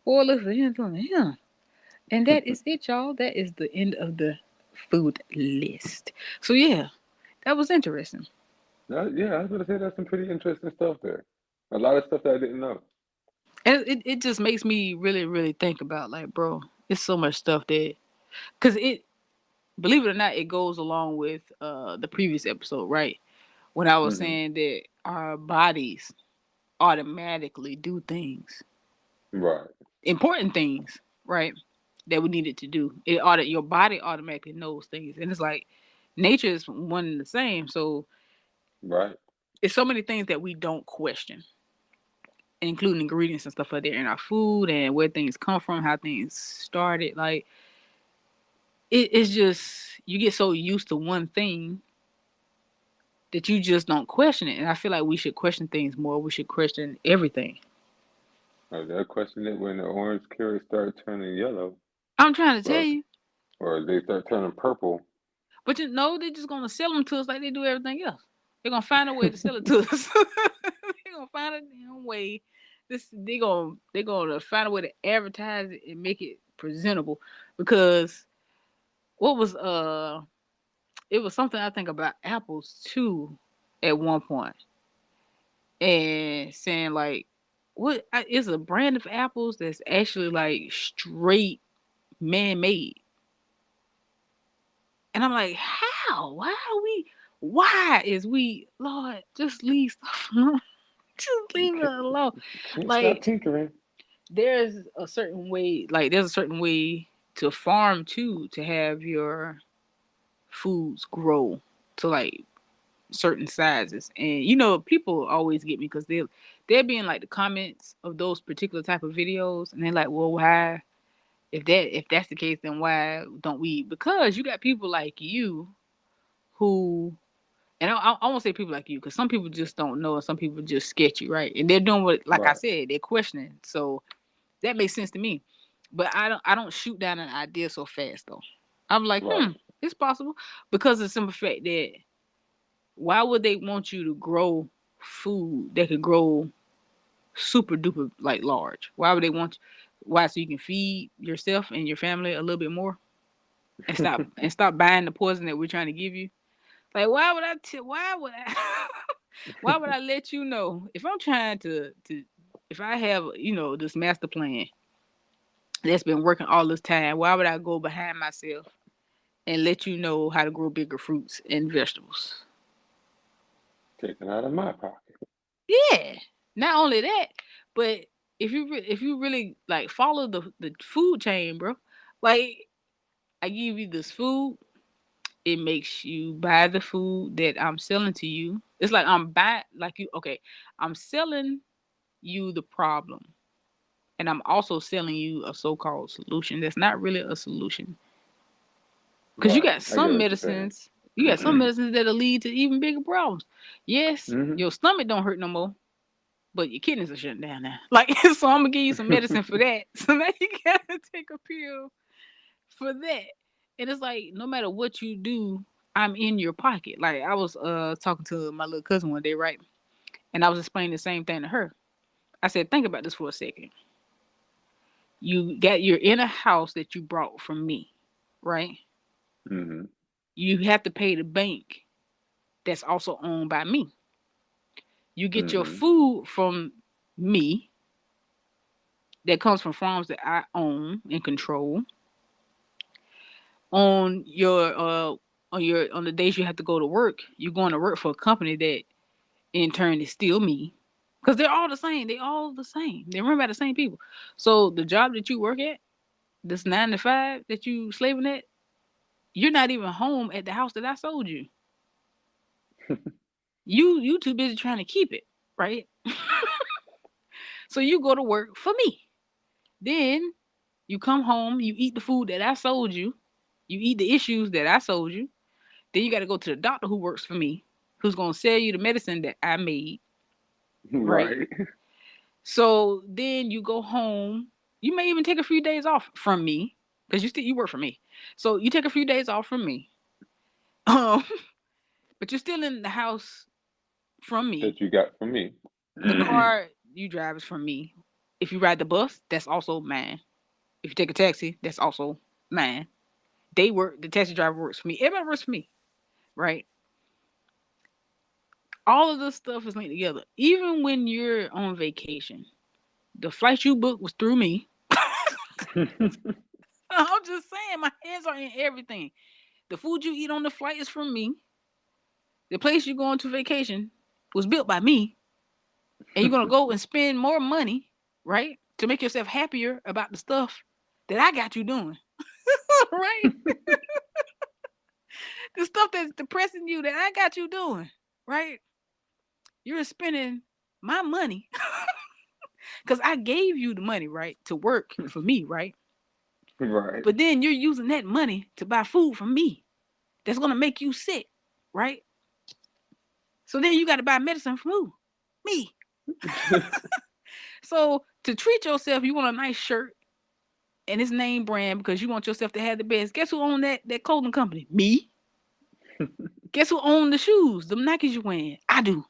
Boy, look at him. And that is it, y'all. That is the end of the food list. So yeah, that was interesting. Yeah, I was gonna say that's some pretty interesting stuff there. A lot of stuff that I didn't know. And it just makes me really, really think about like, bro, it's so much stuff that because it believe it or not, it goes along with the previous episode, right? When I was Hmm saying that our bodies automatically do things. Right. important things, right? That we needed to do. Your body automatically knows things, and it's like nature is one and the same. So Right. it's so many things that we don't question, including ingredients and stuff like that in our food and where things come from, how things started. Like it's just you get so used to one thing that you just don't question it. And I feel like we should question things more. We should question everything. They'll question it when the orange carrots start turning yellow, I'm trying to tell or you, they start turning purple. but you know they're just gonna sell them to us like they do everything else. They're gonna find a way to sell it to us. They're gonna find a damn way. They're gonna find a way to advertise it and make it presentable. Because what was it was something I think about apples too at one point, and saying like, what is a brand of apples that's actually like straight man made, and I'm like, how? Why are we? Why is we? Lord, just leave stuff alone. Just leave it alone. Can't stop Like tinkering. there's a certain way to farm too, to have your foods grow to like certain sizes. And people always get me because they'll be in like the comments of those particular type of videos, and they're like, well, why, if that's the case, then why don't we? Because you got people like you who, and I won't say people like you, because some people just don't know, and some people just sketchy, right? And they're doing what, like I Right. said, they're questioning. So that makes sense to me. But I don't shoot down an idea so fast though. I'm like, Right. it's possible, because of the simple fact that why would they want you to grow food that could grow super duper like large? Why would they want? Why, so you can feed yourself and your family a little bit more, and stop buying the poison that we're trying to give you? Like, why would I why would I let you know, if I'm trying to if I have this master plan that's been working all this time, why would I go behind myself and let you know how to grow bigger fruits and vegetables? Taken out of my pocket. Yeah. Not only that, but if you really like follow the food chain, bro, like I give you this food, it makes you buy the food that I'm selling to you. It's like I'm buying, like you. Okay, I'm selling you the problem, and I'm also selling you a so-called solution that's not really a solution. Because Right. I get what you're saying. you got some medicines that'll lead to even bigger problems. Yes, Hmm. your stomach don't hurt no more, but your kidneys are shutting down now. Like, so I'm gonna give you some medicine for that. So now you gotta take a pill for that. And it's like, no matter what you do, I'm in your pocket. Like, I was talking to my little cousin one day, right? And I was explaining the same thing to her. I said, think about this for a second. You're in a house that you brought from me, right? Hmm. You have to pay the bank that's also owned by me. You get your Hmm. food from me that comes from farms that I own and control. On the days you have to go to work, you're going to work for a company that in turn is still me. Because they're all the same. They all the same. They're run by the same people. So the job that you work at, this 9 to 5 that you slaving at, you're not even home at the house that I sold you. You too busy trying to keep it, right? So you go to work for me. Then you come home, you eat the food that I sold you, you eat the issues that I sold you. Then you got to go to the doctor who works for me, who's gonna sell you the medicine that I made, right? Right. So then you go home. You may even take a few days off from me because you work for me. So you take a few days off from me, um, but you're still in the house from me. That you got from me. The car you drive is from me. If you ride the bus, that's also mine. If you take a taxi, that's also mine. The taxi driver works for me. Everybody works for me, right? All of this stuff is linked together. Even when you're on vacation, the flight you booked was through me. I'm just saying, my hands are in everything. The food you eat on the flight is from me. The place you're going to vacation was built by me. And you're gonna go and spend more money, right? to make yourself happier about the stuff that I got you doing. Right? The stuff that's depressing you that I got you doing, right? You're spending my money because I gave you the money, right, to work for me, right? Right. But then you're using that money to buy food from me that's gonna make you sick, right? So then you got to buy medicine from who? Me. So to treat yourself, you want a nice shirt and it's name brand because you want yourself to have the best. Guess who owned that clothing company? Me. Guess who owned the shoes, the Nikes you're wearing? I do.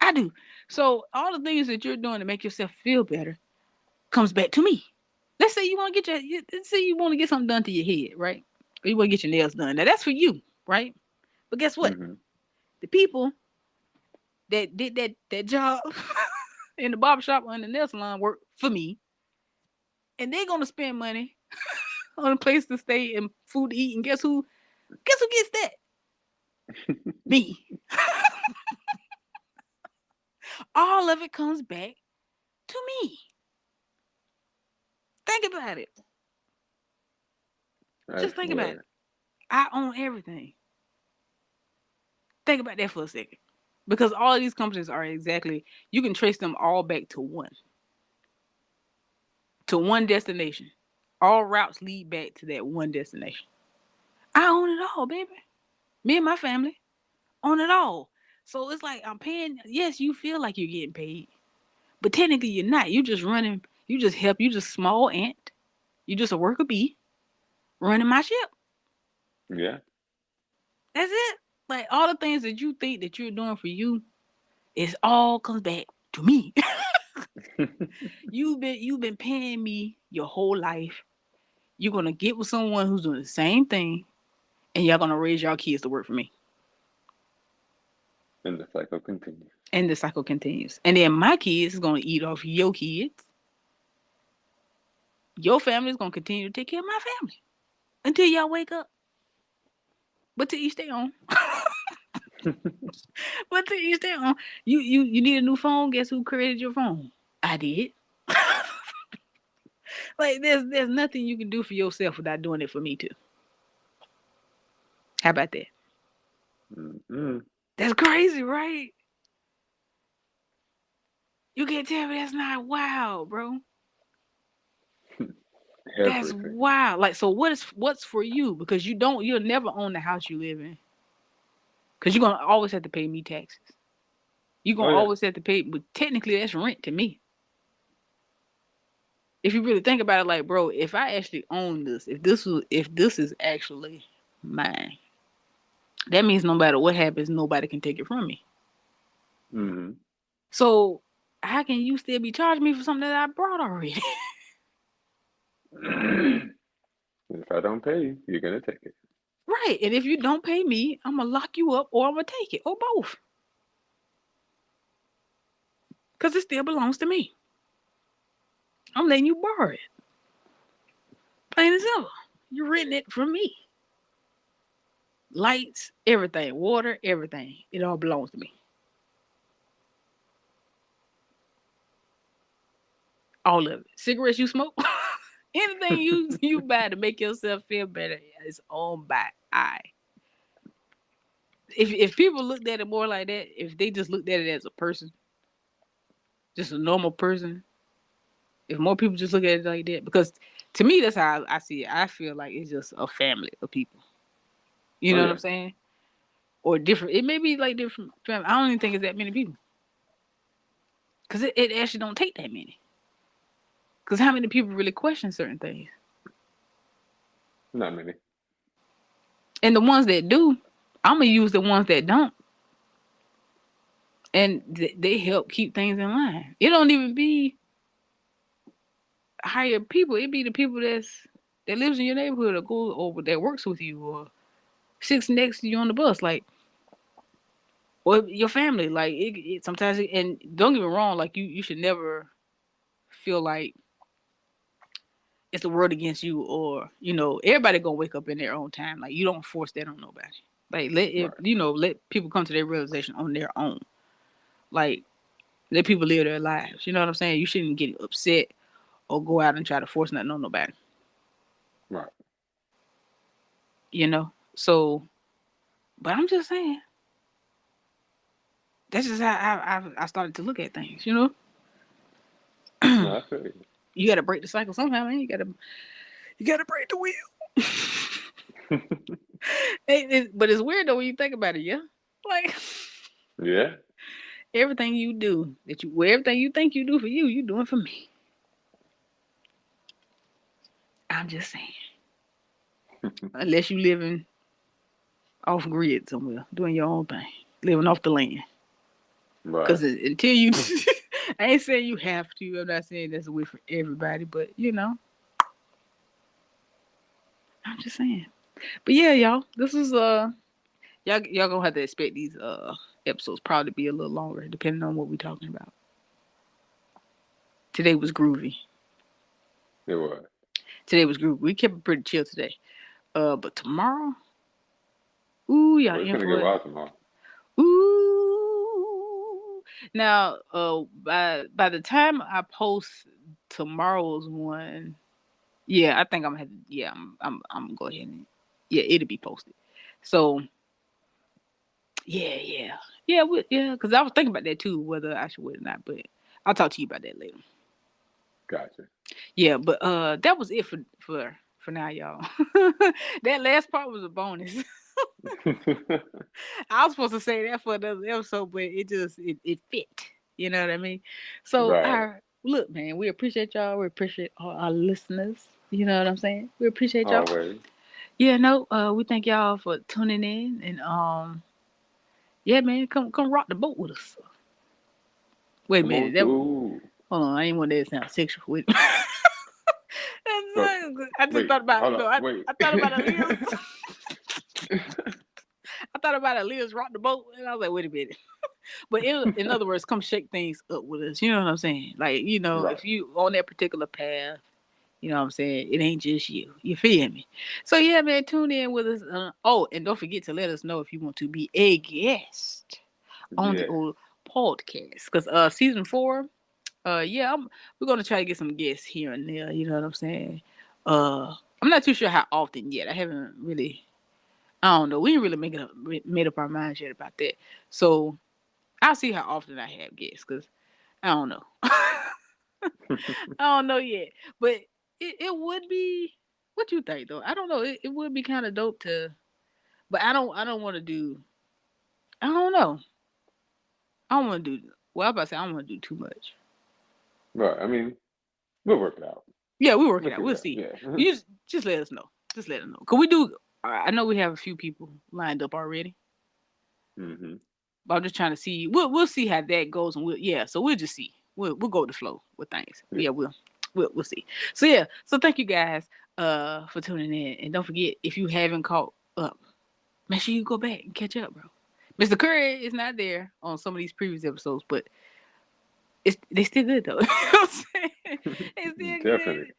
I do. So all the things that you're doing to make yourself feel better comes back to me. Let's say you want to get let's say you want to get something done to your head, right? Or you want to get your nails done. Now that's for you, right? But guess what? Mm-hmm. The people that did that job in the barbershop or in the nail salon work for me, and they're gonna spend money on a place to stay and food to eat. And guess who? Guess who gets that? Me. All of it comes back to me. Think about it. Just think about it. I own everything. Think about that for a second. Because all of these companies are exactly, you can trace them all back to one destination. All routes lead back to that one destination. I own it all, baby. Me and my family own it all. So it's like I'm paying. Yes, you feel like you're getting paid, but technically you're not. You just running. You just help. You just small ant. You just a worker bee running my ship. Yeah. That's it. Like all the things that you think that you're doing for you, it all comes back to me. You've been paying me your whole life. You're gonna get with someone who's doing the same thing, and y'all gonna raise your kids to work for me. And the cycle continues. And the cycle continues. And then my kids is gonna eat off your kids. Your family is gonna continue to take care of my family until y'all wake up. But to each their own. But to each their own. You need a new phone. Guess who created your phone? I did. Like there's nothing you can do for yourself without doing it for me too. How about that? Mm-hmm. That's crazy, right? You can't tell me that's not wild, bro. That's Everything. wild. Like, so what's for you? Because you'll never own the house you live in. Because you're gonna always have to pay me taxes. You're Oh gonna yeah. always have to pay, but technically that's rent to me. If you really think about it, like, bro, if I actually own this, if this is actually mine, that means no matter what happens, nobody can take it from me. Mm-hmm. So how can you still be charging me for something that I brought already? If I don't pay you, you're gonna take it. Right. And if you don't pay me, I'm gonna lock you up or I'm gonna take it. Or both. Because it still belongs to me. I'm letting you borrow it. Plain and simple. You're renting it from me. Lights, everything, water, everything. It all belongs to me. All of it. Cigarettes you smoke, anything you buy to make yourself feel better is owned by I. If people looked at it more like that, if they just looked at it as a person, just a normal person, if more people just look at it like that, because to me that's how I see it. I feel like it's just a family of people. You Oh know what yeah. I'm saying? Or different. It may be like different family. I don't even think it's that many people. Because it actually don't take that many. Because how many people really question certain things? Not many. And the ones that do, I'm going to use the ones that don't. And they help keep things in line. It don't even be higher people. It be the people that lives in your neighborhood or go over that works with you or sits next to you on the bus. Like, or your family. Like, it sometimes, and don't get me wrong, like, you should never feel like it's the world against you or, everybody gonna wake up in their own time. Like, you don't force that on nobody. Like, let Right. people come to their realization on their own. Like, Let people live their lives. You know what I'm saying? You shouldn't get upset or go out and try to force nothing on nobody. Right. You know? So, but I'm just saying, that's just how I started to look at things, you know? No, I feel you. You gotta break the cycle somehow, man. You gotta break the wheel. But it's weird though when you think about it, yeah? Like Yeah. everything you do, everything you think you do for you doing for me. I'm just saying. Unless you living off grid somewhere, doing your own thing, living off the land. Right. Because until you, I ain't saying you have to. I'm not saying that's a way for everybody, but you know, I'm just saying. But yeah, y'all, this is y'all gonna have to expect these episodes probably be a little longer depending on what we're talking about. Today was groovy. It was. Today was groovy. We kept it pretty chill today. But tomorrow, ooh, y'all Well, it's in gonna get for it. wild tomorrow. Ooh. Now, by the time I post tomorrow's one, yeah, I think I'm gonna have to, yeah, I'm gonna go ahead and yeah, it'll be posted. So yeah, because I was thinking about that too, whether I should wait or not. But I'll talk to you about that later. Gotcha. Yeah, but that was it for now, y'all. That last part was a bonus. I was supposed to say that for another episode, but it fit. You know what I mean? So Right. our look, man, we appreciate y'all. We appreciate all our listeners. You know what I'm saying? We appreciate y'all. Always. Yeah, no, we thank y'all for tuning in and yeah, man, come rock the boat with us. Wait a Come minute, on through. hold on, I ain't want that to sound sexual. Wait. But I just wait, thought about hold no, up, wait. I thought about Aaliyah's I thought about Aaliyah's rock the boat and I was like, wait a minute. But in other words, come shake things up with us. You know what I'm saying? Like, you know, Right. if you on that particular path, you know what I'm saying? It ain't just you. You feel me? So yeah, man, tune in with us. Oh, and don't forget to let us know if you want to be a guest on the Yeah. old podcast. Cause season 4, yeah, we're gonna try to get some guests here and there. You know what I'm saying? I'm not too sure how often yet. I haven't really. I don't know. We didn't really made up our minds yet about that. So I'll see how often I have guests. Cause I don't know. I don't know yet, but it would be. What you think though? I don't know. It would be kind of dope to, but I don't want to do. I don't know. I don't want to do. Well, I was about to say I don't want to do too much. Right. I mean, we'll work it out. Yeah, we work We'll it out. figure We'll it out. see. Yeah. You just let us know. Just let us know. Cause we do. I know we have a few people lined up already, Mm-hmm. but I'm just trying to see. We'll see how that goes, and so we'll just see. We'll go with the flow with things. Yeah. Yeah, we'll see. So yeah. So thank you guys for tuning in, and don't forget if you haven't caught up, make sure you go back and catch up, bro. Mr. Curry is not there on some of these previous episodes, but they still good though. You know what I'm saying? It's still good. Definitely.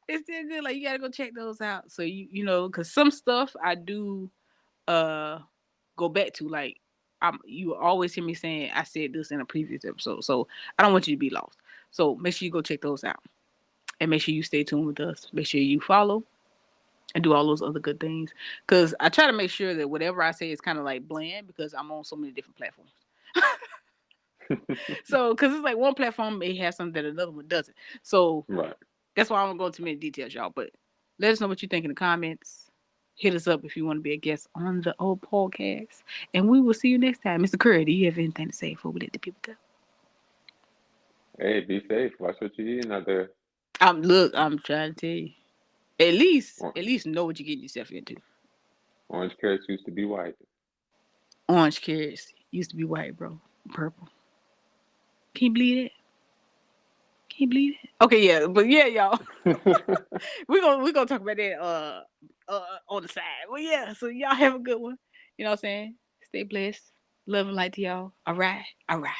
It's still good. Like you gotta go check those out. So you know, cause some stuff I do uh go back to. Like you always hear me saying I said this in a previous episode. So I don't want you to be lost. So make sure you go check those out. And make sure you stay tuned with us. Make sure you follow and do all those other good things. Cause I try to make sure that whatever I say is kind of like bland because I'm on so many different platforms. So, because it's like one platform may have something that another one doesn't. So Right. that's why I don't go into many details, y'all. But let us know what you think in the comments. Hit us up if you want to be a guest on the old podcast. And we will see you next time. Mr. Curry, do you have anything to say before we let the people go? Hey, be safe. Watch what you're eating out there. I'm trying to tell you. At least, Or- at least know what you're getting yourself into. Orange carrots used to be white. Orange carrots used to be white, bro. Purple. Can you believe it? Can you believe it? Okay, yeah, but yeah, y'all. We're gonna talk about that on the side. Well, yeah, so y'all have a good one. You know what I'm saying? Stay blessed. Love and light to y'all. All right. All right.